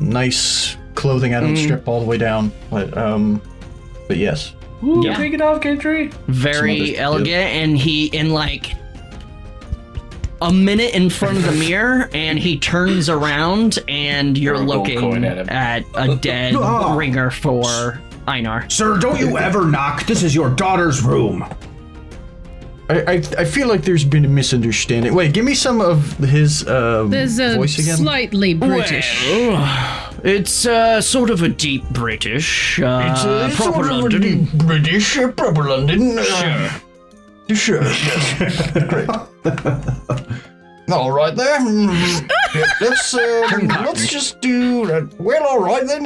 nice clothing. I don't strip all the way down, but yes. Ooh, Yeah. take it off, Gendry. very elegant, and he in like a minute in front of the mirror, and he turns around, and you're Throw a gold looking coin at him. at a dead ringer for Einar. Sir, don't you ever knock. This is your daughter's room. I feel like there's been a misunderstanding. Wait, give me some of his There's a voice again. slightly British. Well, it's sort of a deep British, proper London. British, proper London. Sure, yes. Great. All right there. Let's just do that. Well, all right then.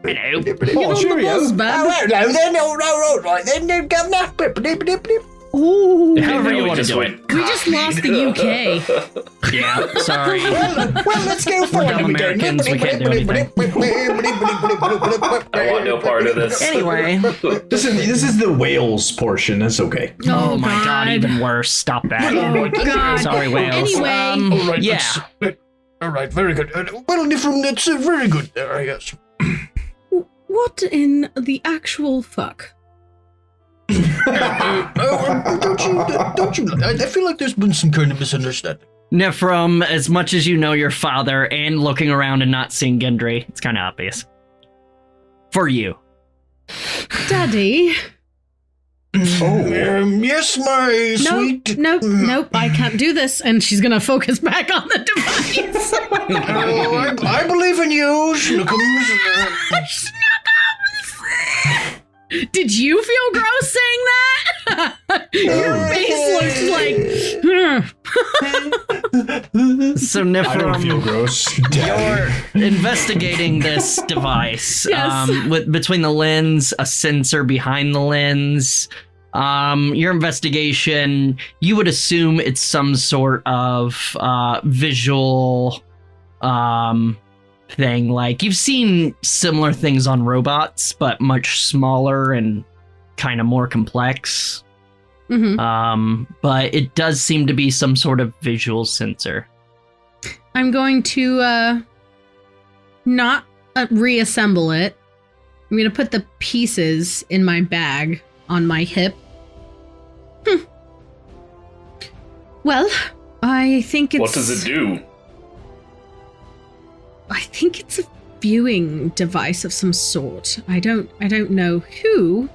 Hello. Get on the buzz, bud. Hello then. All right then, Governor. Ooh. However you we want to just do went. it. We just lost the UK. Yeah, sorry. Well, let's go for We're dumb Americans, we can't do anything. I want no part of this. Anyway. This is the Wales portion. That's okay. Oh my god, even worse. Stop that. Oh god. Sorry, Wales. Anyway. All right, Yeah. all right, very good. Well, Niph, that's very good there, I guess. What in the actual fuck? Don't you? I feel like there's been some kind of misunderstanding. Niphrum, as much as you know your father and looking around and not seeing Gendry, it's kind of obvious. For you. Daddy. Yes, my sweet. Nope, I can't do this. And she's gonna focus back on the device. I believe in you, Schnookums. Did you feel gross saying that? Your face looks like. So I don't Niphrum, feel gross. you're investigating this device. Yes. Between the lens, a sensor behind the lens. Your investigation, you would assume it's some sort of visual thing. Like, you've seen similar things on robots, but much smaller and kind of more complex. Mhm. But it does seem to be some sort of visual sensor. I'm going to not reassemble it. I'm going to put the pieces in my bag on my hip. Well, I think it's... What does it do? I think it's a viewing device of some sort. I don't know who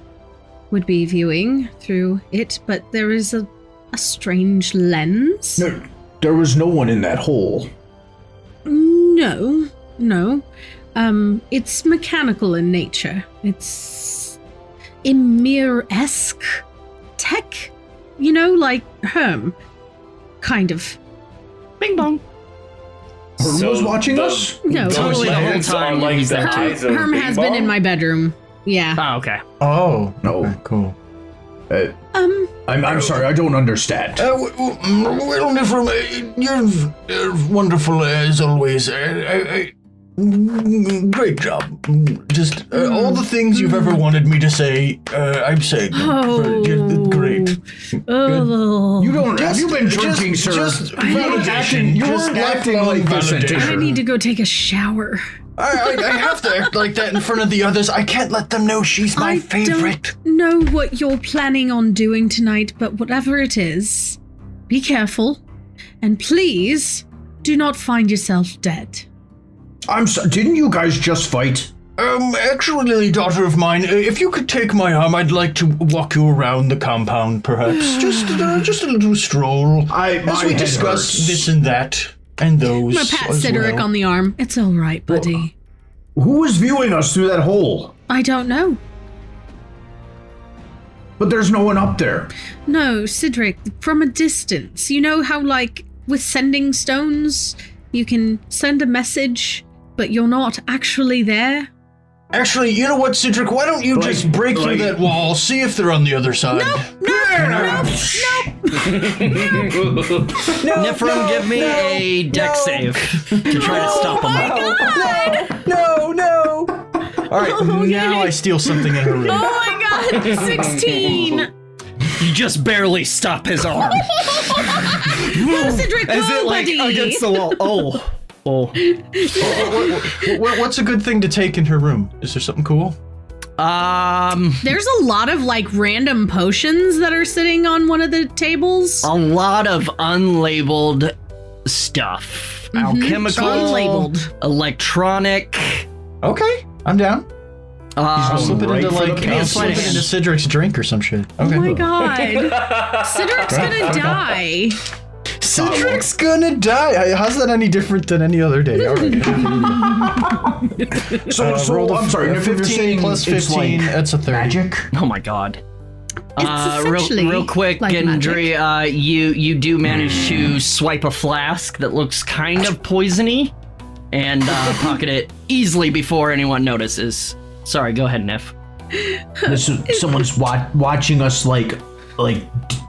would be viewing through it, but there is a strange lens. No, there was no one in that hole. No. It's mechanical in nature. It's Emir-esque tech, like Herm, kind of. Bing bong. Herm was watching us? No, Totally the whole Lens time are like he's the there. eyes of Herm Bing has been in Bong? my bedroom. Yeah. Oh, okay. Oh, No. okay, cool. I'm sorry, I don't understand. Well, Niph, you're wonderful as always. Great job. Just all the things you've ever wanted me to say, I'm saying them. Oh. You're great. Oh. You don't. Have you been drinking, sir? Just validation. You weren't acting like this. I need to go take a shower. I have to act like that in front of the others. I can't let them know she's my favorite. I don't know what you're planning on doing tonight, but whatever it is, be careful. And please, do not find yourself dead. I'm sorry. Didn't you guys just fight? Actually, daughter of mine, if you could take my arm, I'd like to walk you around the compound, perhaps. just a little stroll. As we discuss this and that. And those. I'm gonna pat Cedric on the arm. It's all right, buddy. Who is viewing us through that hole? I don't know. But there's no one up there. No, Cedric, from a distance. You know how, like, with sending stones, you can send a message, but you're not actually there? Actually, you know what, Cedric? Why don't you just break through that wall, see if they're on the other side? No. Niph, give me a deck save to try to stop him. No. All right, now I steal something in her room. Oh my god, 16! You just barely stop his arm. Go, Cedric, Is it like buddy! against the wall? Oh. What's a good thing to take in her room? Is there something cool? There's a lot of, like, random potions that are sitting on one of the tables. A lot of unlabeled stuff. Alchemical, unlabeled. Electronic. Okay, I'm down. Slip it into slip it into Cedric's drink or some shit. Okay. Oh my god. Cedric's gonna die. Cedric's gonna die. How's that any different than any other day? All right. So I'm sorry. 15 plus 15. That's a 30. Magic. Oh my god. essentially real quick, like Gendry, you do manage to swipe a flask that looks kind of poisony and pocket it easily before anyone notices. Sorry, go ahead, Niph. Someone's watching us like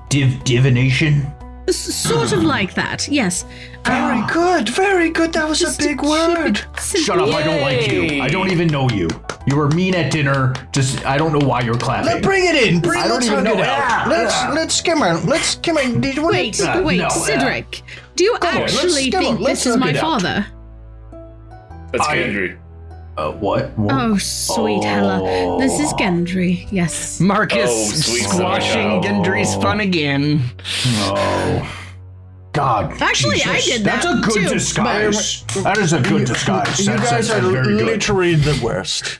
divination. Sort of like that, yes. Very good, very good. That was a big word. Shut up, I don't like you. I don't even know you. You were mean at dinner. I don't know why you're clapping. Bring it in. Let's hug it out. Let's skimmer. Wait, no, Cedric. Do you actually think this is my father? That's Gendry. What? Oh, sweet Hella. This is Gendry, yes. Marcus sweet squashing Gendry's fun again. Oh. God. Actually, Jesus. I did that. That's a good too, disguise. That is a good disguise. You guys are literally the worst.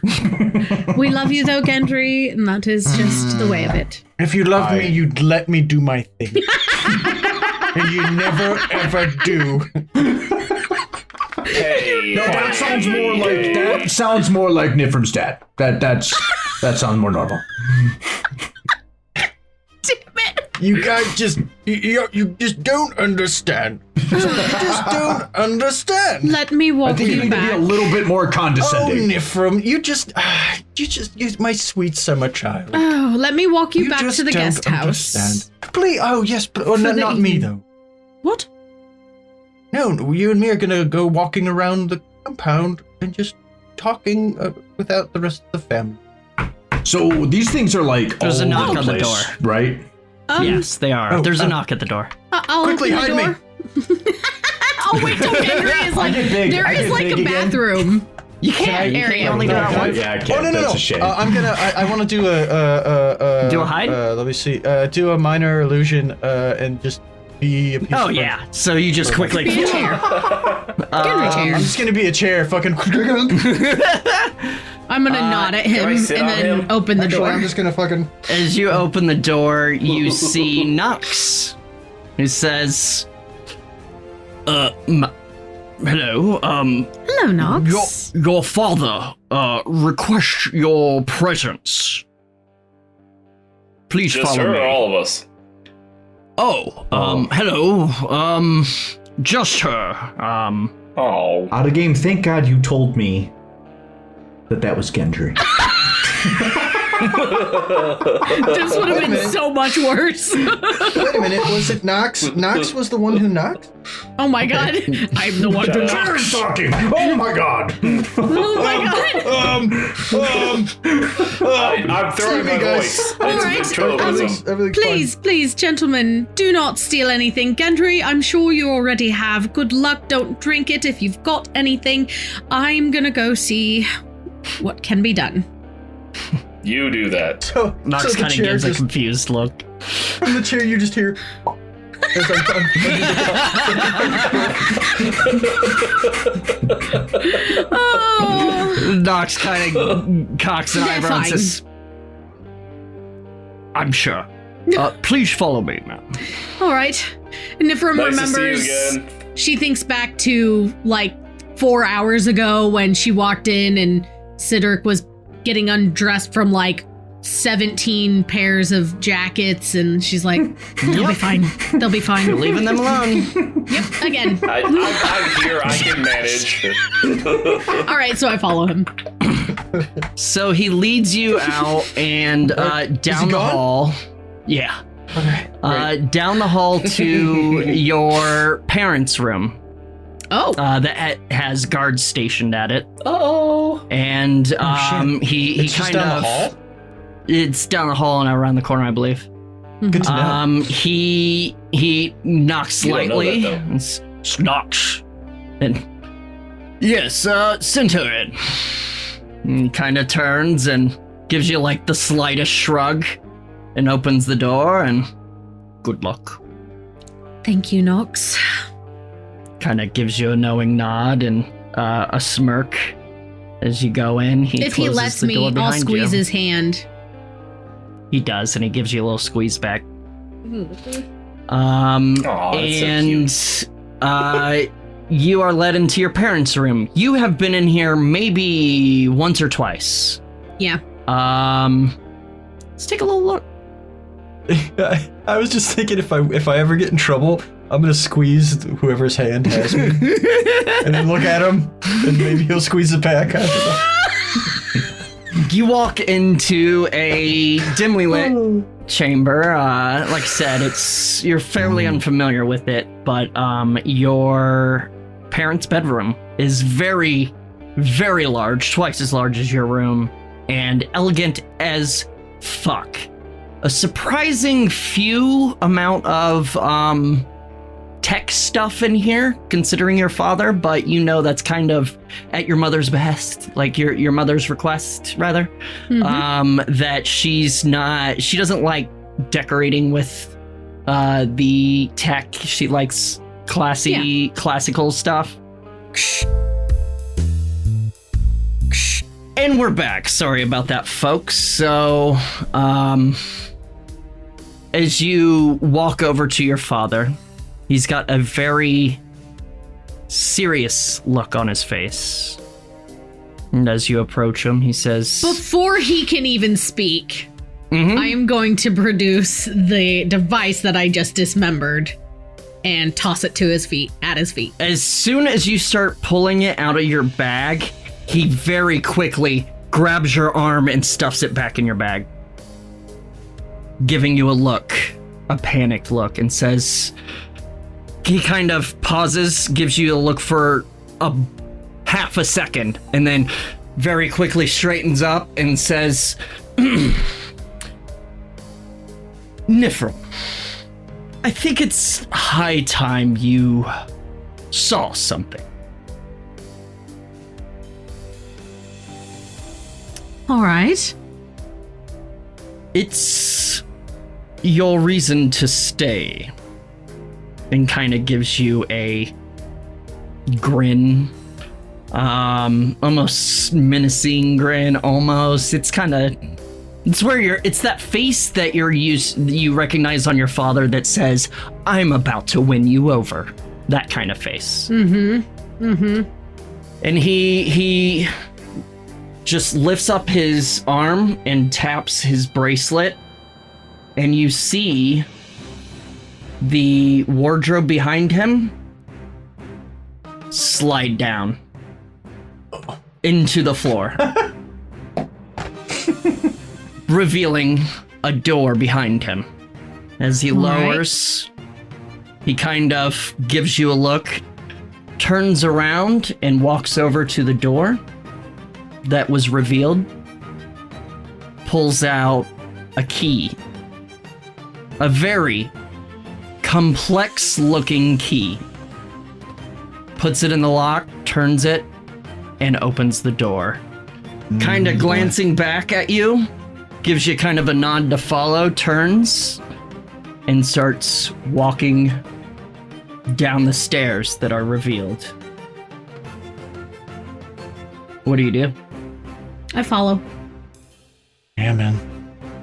We love you though, Gendry, and that is just the way of it. If you loved me, you'd let me do my thing. And you never, ever do. Hey, No, that sounds more like Niph dad. That sounds more normal. Damn it. You guys just you just don't understand. You just don't understand. Let me I walk think you you need to be a back. little bit more Oh, condescending. Niph, you're my sweet summer child. Oh, let me walk you back just to the don't guest house. understand. Please, yes, but For the not me evening. though. What? No, you and me are gonna go walking around the compound and just talking without the rest of the family. So these things are like There's a all knock over on the place, door. right? Yes, they are. Oh, There's a knock at the door. I'll Quickly, open the hide door. Oh wait, till Gendry is like, get big. there I is get like big a again. bathroom. You can't area. only do that once. Yeah, I can't. Oh no! That's a shame. I want to do a Do a hide? Let me see. Do a minor illusion and just be a piece Oh of yeah. So you just quickly. Be a chair. Gendry chair. I'm just gonna be a chair, fucking. I'm gonna nod at him I and sit on then him? open the Actually, door. I'm just gonna fucking. As you open the door, you see Nox, who says, hello, Hello, Nox. your father, requests your presence. Please just follow her me. or all of us? Hello, just her, Oh. Out of game, thank God you told me that was Gendry. This would have been so much worse. Wait a minute, was it Nox? Nox was the one who knocked? Oh my god. I'm the one who knocked. Who's talking? Oh my god! Oh my god. I'm throwing my guys. voice. All It's right. ventriloquism. Everything's Please, gentlemen, do not steal anything. Gendry, I'm sure you already have. Good luck. Don't drink it if you've got anything. I'm gonna go see what can be done. You do that. So Nox the kind of chair gives a just, confused look. in the chair you just hear. As Oh, Nox kind of cocks an They're eyebrow and fine. says, I'm sure. Please follow me, ma'am. all right. Nifrim Nice to see remembers. you again. She thinks back to like 4 hours ago when she walked in and Cedric was getting undressed from like 17 pairs of jackets, and she's like, they'll be fine. They'll be fine. You're leaving them alone. Yep, again. I'm here. I can manage. All right, so I follow him. So he leads you out and down the gone? hall. Yeah. Okay. Down the hall to your parents' room. Oh, That has guards stationed at it. Oh. And shit. he It's just kind down of the hall? It's down the hall and around the corner, I believe. Good to know. He knocks You don't know slightly. that, And knocks. And yes, send her in. And he kind of turns and gives you like the slightest shrug and opens the door and good luck. thank you, Nox. Kind of gives you a knowing nod and a smirk as you go in. If he closes lets the door me, I'll behind squeeze you. his hand. He does, and he gives you a little squeeze back. Aw, And that's you are led into your parents' room. You have been in here maybe once or twice. Yeah. Let's take a little look. I was just thinking if I ever get in trouble, I'm gonna squeeze whoever's hand has me, and then look at him, and maybe he'll squeeze it back. I don't know. You walk into a dimly lit chamber. Like I said, you're fairly unfamiliar with it, but your parents' bedroom is very, very large, twice as large as your room, and elegant as fuck. A surprising few amount of tech stuff in here, considering your father, but you know that's kind of at your mother's behest, like your mother's request, rather. That she doesn't like decorating with the tech. She likes classical stuff. And we're back. Sorry about that, folks. So, as you walk over to your father, he's got a very serious look on his face. And as you approach him, he says, Before he can even speak, "Mhm." I am going to produce the device that I just dismembered and toss it to his feet, at his feet. As soon as you start pulling it out of your bag, he very quickly grabs your arm and stuffs it back in your bag, giving you a look, a panicked look, and says, he kind of pauses, gives you a look for a half a second, and then very quickly straightens up and says, Niph, I think it's high time you saw something. All right. It's your reason to stay. And kind of gives you a grin. Almost menacing grin, almost. It's that face that you recognize on your father that says, I'm about to win you over. That kind of face. And he just lifts up his arm and taps his bracelet, and you see the wardrobe behind him slide down into the floor. revealing a door behind him. As he lowers, he kind of gives you a look, turns around, and walks over to the door that was revealed, pulls out a key. A very complex-looking key. Puts it in the lock, turns it, and opens the door. Kind of glancing back at you, gives you kind of a nod to follow, turns, and starts walking down the stairs that are revealed. What do? I follow. Yeah, man.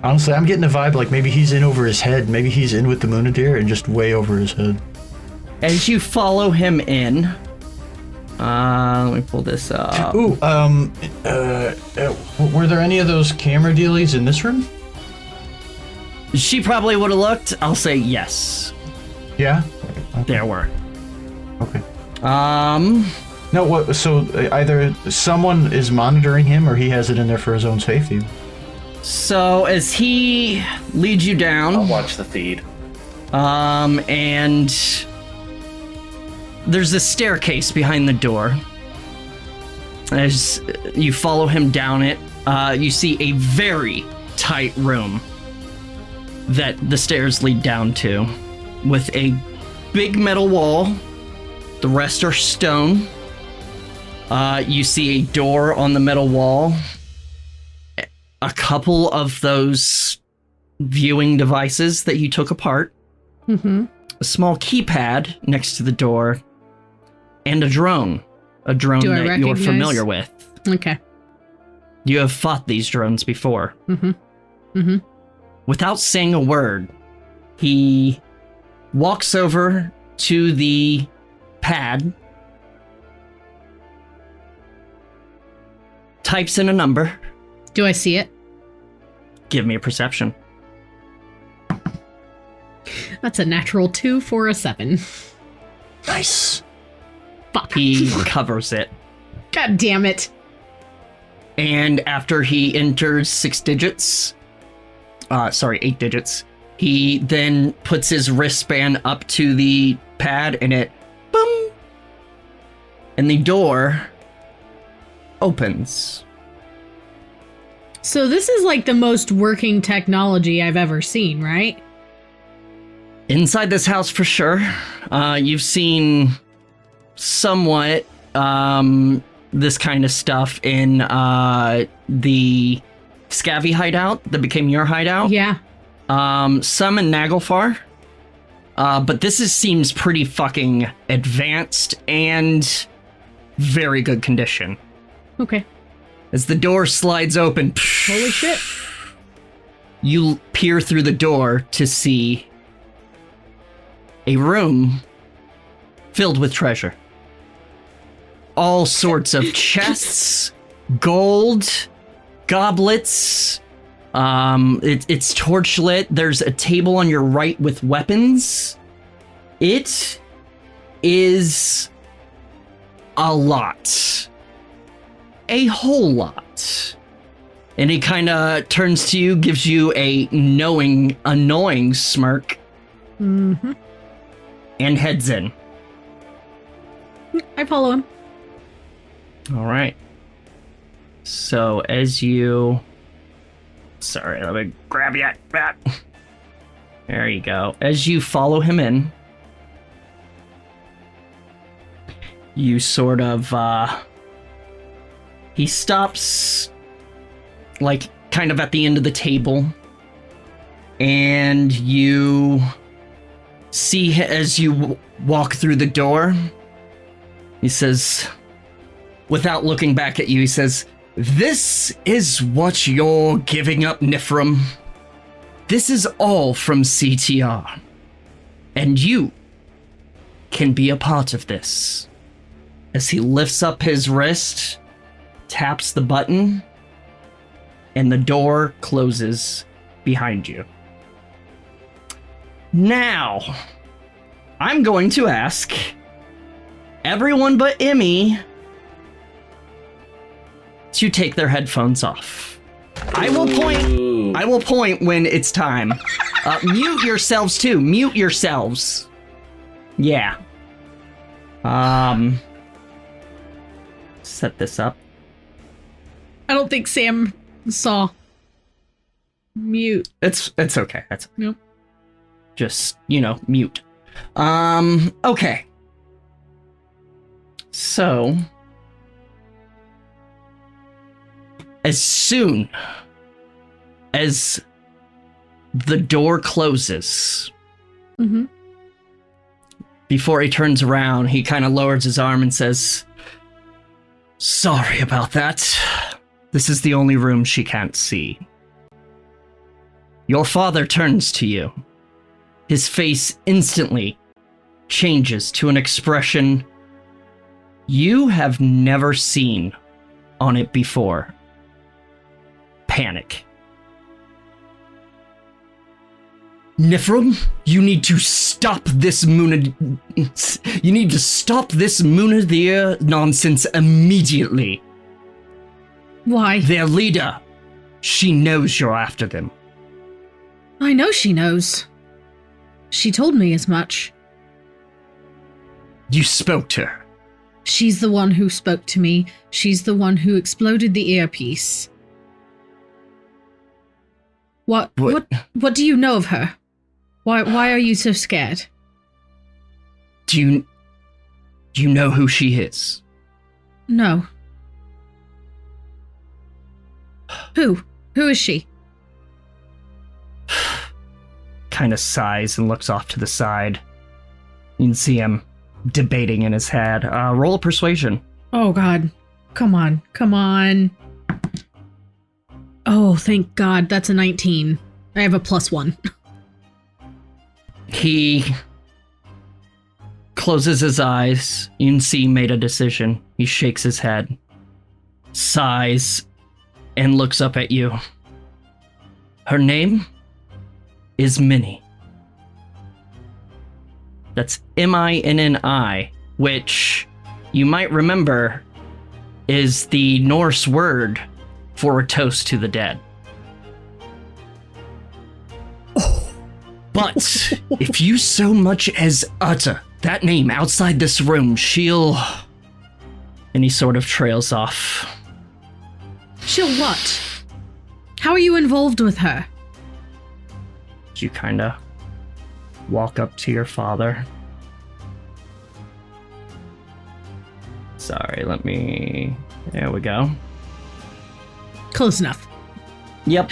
Honestly, I'm getting a vibe like maybe he's in over his head. Maybe he's in with the Munaðir and just way over his head. As you follow him in, let me pull this up. Ooh, were there any of those camera dealies in this room? She probably would have looked. I'll say yes. Yeah? There were. Okay. No, what? So either someone is monitoring him or he has it in there for his own safety. So as he leads you down, I'll watch the feed. And there's a staircase behind the door. As you follow him down it, you see a very tight room that the stairs lead down to, with a big metal wall. The rest are stone. You see a door on the metal wall. A couple of those viewing devices that you took apart. Mm-hmm. A small keypad next to the door. And a drone. A drone that you're recognize? familiar with. Okay. You have fought these drones before. Mm-hmm. Mm-hmm. Without saying a word, he walks over to the pad, types in a number. Do I see it? Give me a perception. That's a natural 2 for a 7. Nice. Fuck. He covers it. God damn it. And after he enters 8 digits, he then puts his wristband up to the pad and it, boom, and the door opens. So this is like the most working technology I've ever seen, right? Inside this house for sure. You've seen somewhat this kind of stuff in the Scavvy hideout that became your hideout. Yeah. Some in Naglfar. But this seems pretty fucking advanced and very good condition. Okay. As the door slides open, Holy shit. you peer through the door to see a room filled with treasure. All sorts of chests, gold, goblets. It's torchlit. There's a table on your right with weapons. It is a lot. A whole lot. And he kind of turns to you, gives you a knowing, annoying smirk, Mm-hmm. and heads in. I follow him. All right. So as you... Sorry, let me grab you. There you go. As you follow him in, you sort of... He stops, like, kind of at the end of the table, and you see as you walk through the door, he says, without looking back at you, he says, "This is what you're giving up, Niph. This is all from CTR, and you can be a part of this." As he lifts up his wrist, taps the button, and the door closes behind you. Now, I'm going to ask everyone but Emmy to take their headphones off. I will I will point when it's time. Mute yourselves too. Mute yourselves. Yeah. Set this up. I don't think Sam saw mute. It's okay. That's Nope. just, mute. Okay. So as soon as the door closes, Mm-hmm. before he turns around, he kind of lowers his arm and says, "Sorry about that. This is the only room she can't see." Your father turns to you. His face instantly changes to an expression you have never seen on it before. Panic. Niph, you need to stop this Munaðir nonsense immediately. Why? Their leader, she knows you're after them. I know she knows. She told me as much. You spoke to her. She's the one who spoke to me. She's the one who exploded the earpiece. What do you know of her? Why are you so scared? Do you know who she is? No. Who? Who is she? Kind of sighs and looks off to the side. You can see him debating in his head. Roll a persuasion. Oh, God. Come on. Come on. Oh, thank God. That's a 19. I have a +1. He closes his eyes. You can see he made a decision. He shakes his head, sighs, and looks up at you. Her name is Minnie. That's Minni, which you might remember is the Norse word for a toast to the dead. But if you so much as utter that name outside this room, she'll... And he sort of trails off. She'll what? How are you involved with her? You kind of walk up to your father. Sorry, there we go. Close enough. Yep.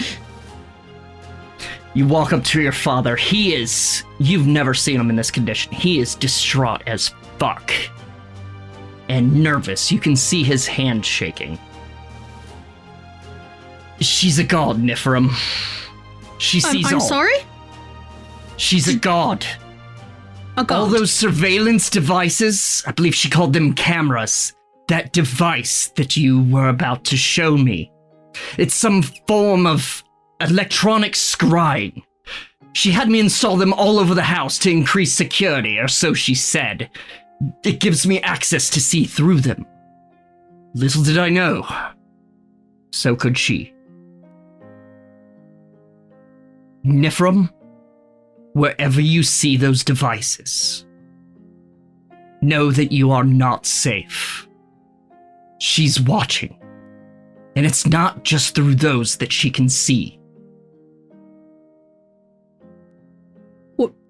You walk up to your father. You've never seen him in this condition. He is distraught as fuck. And nervous. You can see his hand shaking. She's a god, Niph. She sees all. I'm sorry? She's a god. A god? All those surveillance devices, I believe she called them cameras. That device that you were about to show me. It's some form of electronic scrying. She had me install them all over the house to increase security, or so she said. It gives me access to see through them. Little did I know. So could she. Niph, wherever you see those devices, know that you are not safe. She's watching. And it's not just through those that she can see.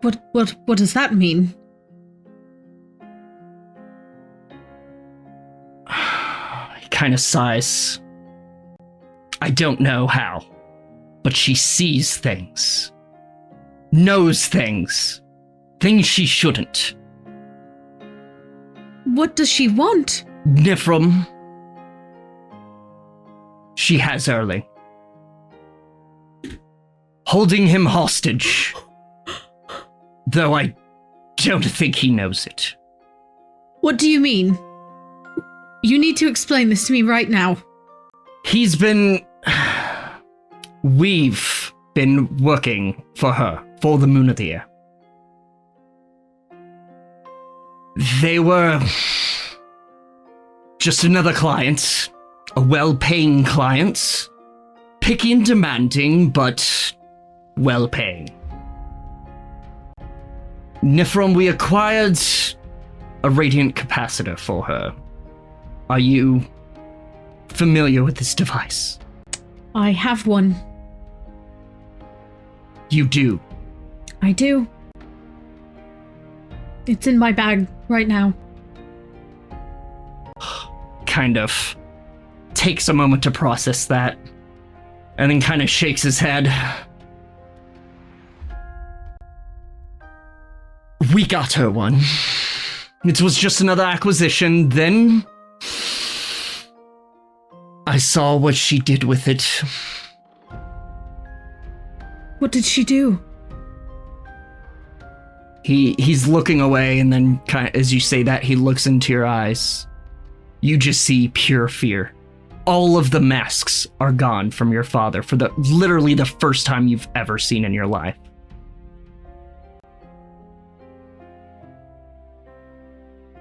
What does that mean? He kind of sighs. I don't know how, but she sees things. Knows things. Things she shouldn't. What does she want? Niph, she has Erling. Holding him hostage. Though I don't think he knows it. What do you mean? You need to explain this to me right now. We've been working for her, for the Munaðir. They were just another client, a well-paying client, picky and demanding, but well-paying. Niph, we acquired a radiant capacitor for her. Are you familiar with this device? I have one. You do? I do. It's in my bag right now. Kind of takes a moment to process that, and then kind of shakes his head. We got her one. It was just another acquisition. Then I saw what she did with it. What did she do? He's looking away, and then kind of, as you say that, he looks into your eyes. You just see pure fear. All of the masks are gone from your father for literally the first time you've ever seen in your life.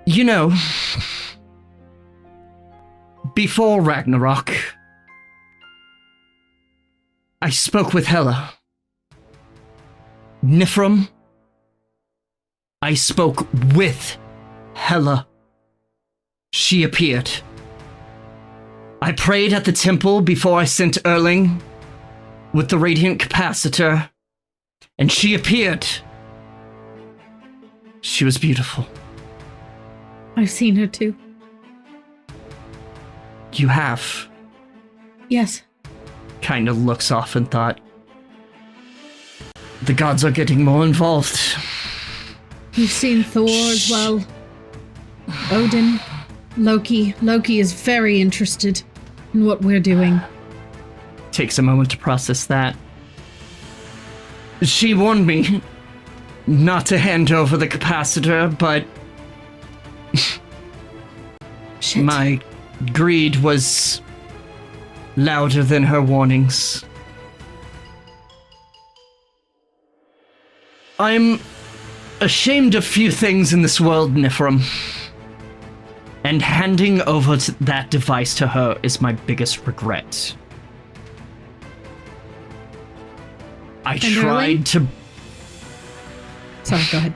You know, before Ragnarok, I spoke with Hela. Niph, I spoke with Hela. She appeared. I prayed at the temple before I sent Erling with the radiant capacitor, and she appeared. She was beautiful. I've seen her too. You have? Yes. Kind of looks off and thought, the gods are getting more involved. You've seen Thor as well. Odin. Loki. Loki is very interested in what we're doing. Takes a moment to process that. She warned me not to hand over the capacitor, but Shit. my greed was louder than her warnings. I'm ashamed of few things in this world, Niph, and handing over that device to her is my biggest regret. I tried to... Sorry, go ahead.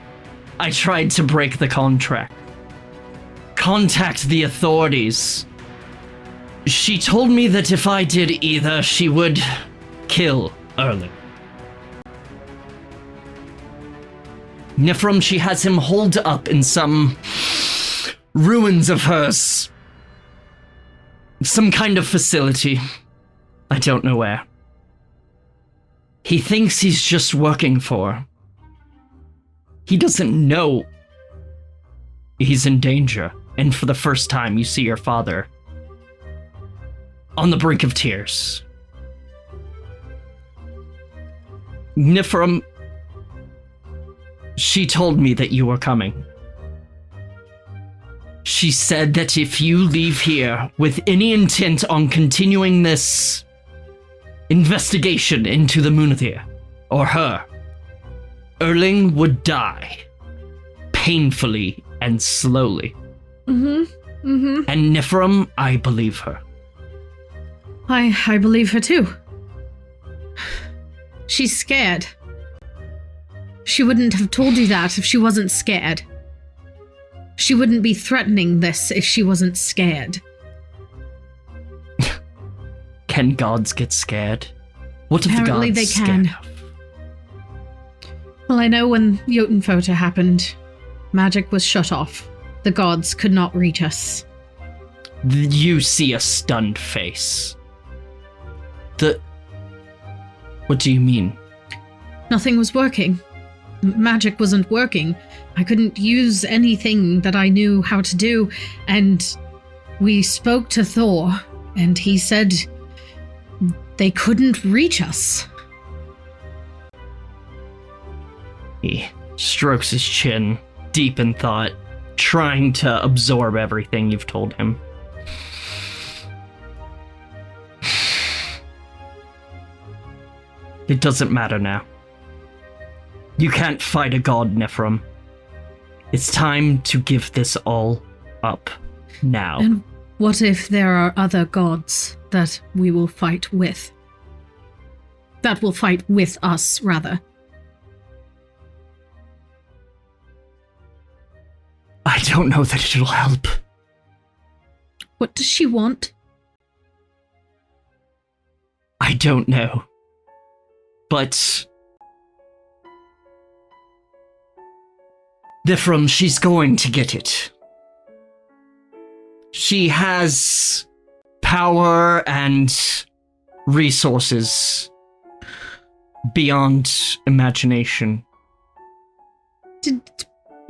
I tried to break the contract. Contact the authorities. She told me that if I did either, she would kill Erling. Niph, she has him holed up in some ruins of hers. Some kind of facility. I don't know where. He thinks he's just working for her. He doesn't know he's in danger. And for the first time, you see your father on the brink of tears. Niph, she told me that you were coming. She said that if you leave here with any intent on continuing this investigation into the Munaðir, or her, Erling would die. Painfully and slowly. And Niph, I believe her. I believe her too. She's scared. She wouldn't have told you that if she wasn't scared. She wouldn't be threatening this if she wasn't scared. Can gods get scared? What if Apparently the they gods can. scared of? Well, I know when Jotunfota happened, magic was shut off. The gods could not reach us. You see a stunned face. What do you mean? Nothing was working. Magic wasn't working. I couldn't use anything that I knew how to do, and we spoke to Thor, and he said they couldn't reach us. He strokes his chin, deep in thought, trying to absorb everything you've told him. It doesn't matter now. You can't fight a god, Niph. It's time to give this all up now. And what if there are other gods that we will fight with? that will fight with us, rather. I don't know that it'll help. What does she want? I don't know. But Niph, she's going to get it. She has power and resources beyond imagination.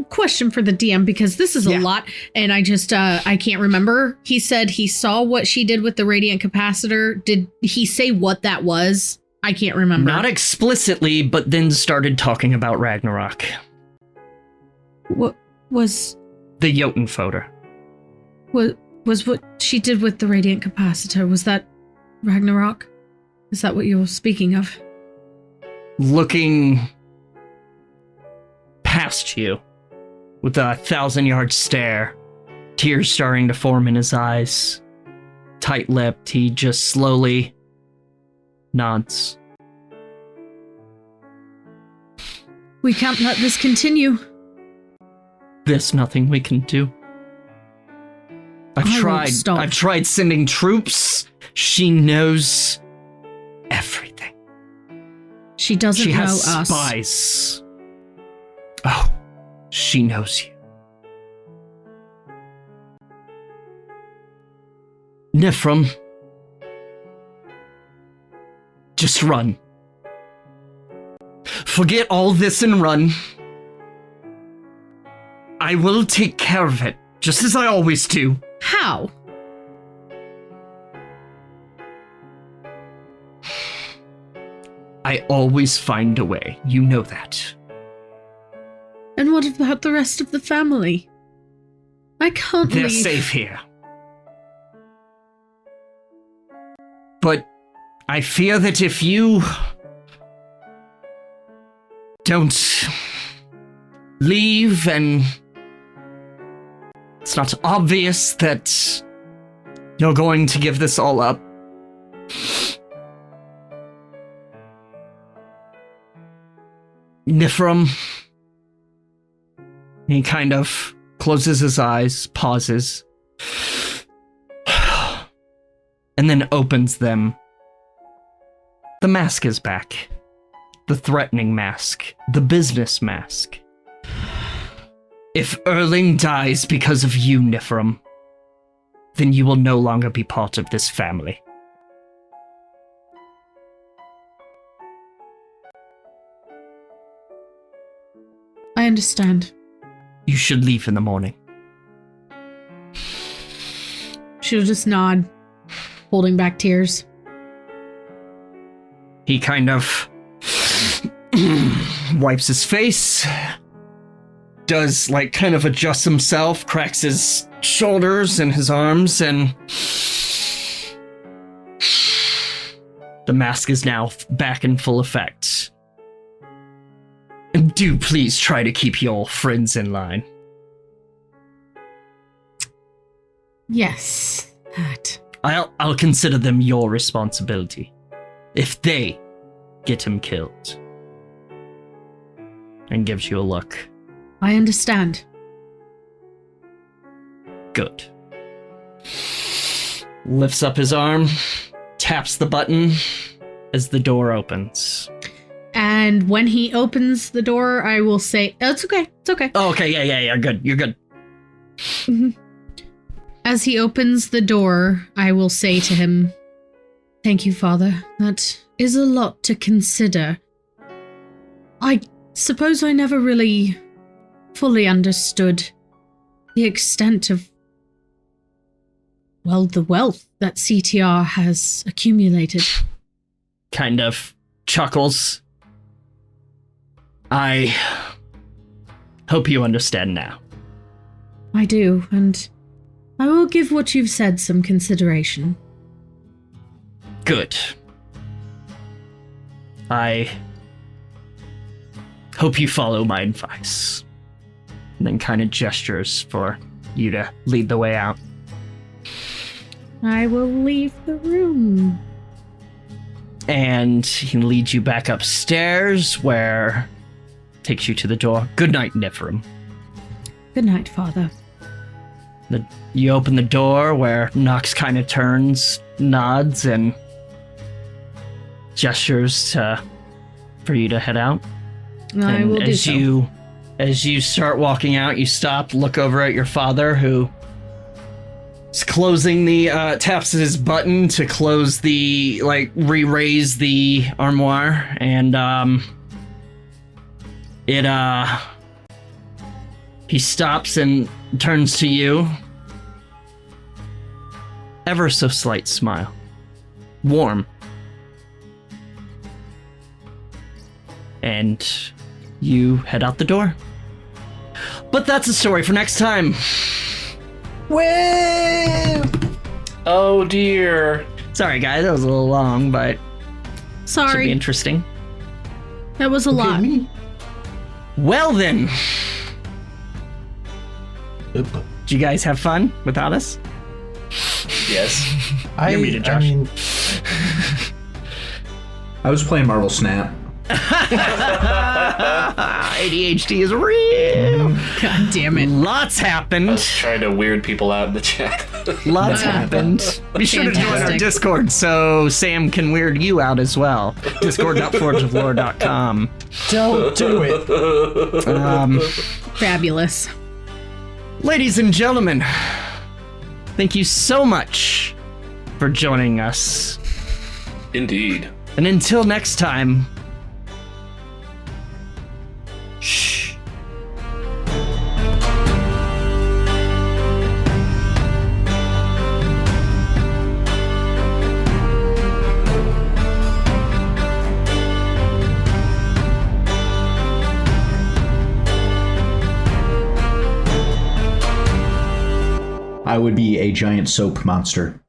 Question for the DM, because this is a lot, and I can't remember. He said he saw what she did with the radiant capacitor. Did he say what that was? I can't remember. Not explicitly, but then started talking about Ragnarok. What was... The Jotun photo. Was what she did with the radiant capacitor, was that Ragnarok? Is that what you were speaking of? Looking past you with a 1,000-yard stare, tears starting to form in his eyes. Tight-lipped, he just slowly nods. We can't let this continue. There's nothing we can do. I've tried sending troops. She knows everything. She doesn't know us. She has spies. Oh, she knows you. Niph, just run. Forget all this and run. I will take care of it, just as I always do. How? I always find a way. You know that. And what about the rest of the family? I can't They're leave. safe here. But I fear that if you don't leave and it's not obvious that you're going to give this all up, Niph, he kind of closes his eyes, pauses, and then opens them. The mask is back. The threatening mask. The business mask. If Erling dies because of you, Niph, then you will no longer be part of this family. I understand. You should leave in the morning. She'll just nod, holding back tears. He kind of wipes his face, does kind of adjusts himself, cracks his shoulders and his arms, and the mask is now back in full effect. And do please try to keep your friends in line. Yes, that. I'll consider them your responsibility if they get him killed. And gives you a look. I understand. Good. Lifts up his arm, taps the button as the door opens. And when he opens the door, I will say, oh, it's okay, it's okay. Oh, okay, yeah, you're good. Mm-hmm. As he opens the door, I will say to him, thank you, Father. That is a lot to consider. I suppose I never really fully understood the extent of, well, the wealth that CTR has accumulated. Kind of chuckles. I hope you understand now. I do, and I will give what you've said some consideration. Good. I hope you follow my advice. And then kind of gestures for you to lead the way out. I will leave the room. And he leads you back upstairs, where takes you to the door. Good night, Niph. Good night, Father. You open the door, where Nox kind of turns, nods, and gestures for you to head out. I And will do so. As you start walking out, you stop, look over at your father, who is closing taps his button to close re-raise the armoire, and he stops and turns to you. Ever so slight smile. Warm. And you head out the door. But that's a story for next time. Woo! Oh dear. Sorry, guys, that was a little long, but should be Sorry, interesting. that was a lot. Me? Well then, Yep. did you guys have fun without us? Yes. You're muted, Josh. mean, I was playing Marvel Snap. ADHD is real. God damn it. Lots happened. Trying to weird people out in the chat. Lots happened. Be sure to join our Fantastic. Discord so Sam can weird you out as well. Discord.forgeoflore.com. Don't do it. Fabulous. Ladies and gentlemen, thank you so much for joining us. Indeed. And until next time, shh. I would be a giant soap monster.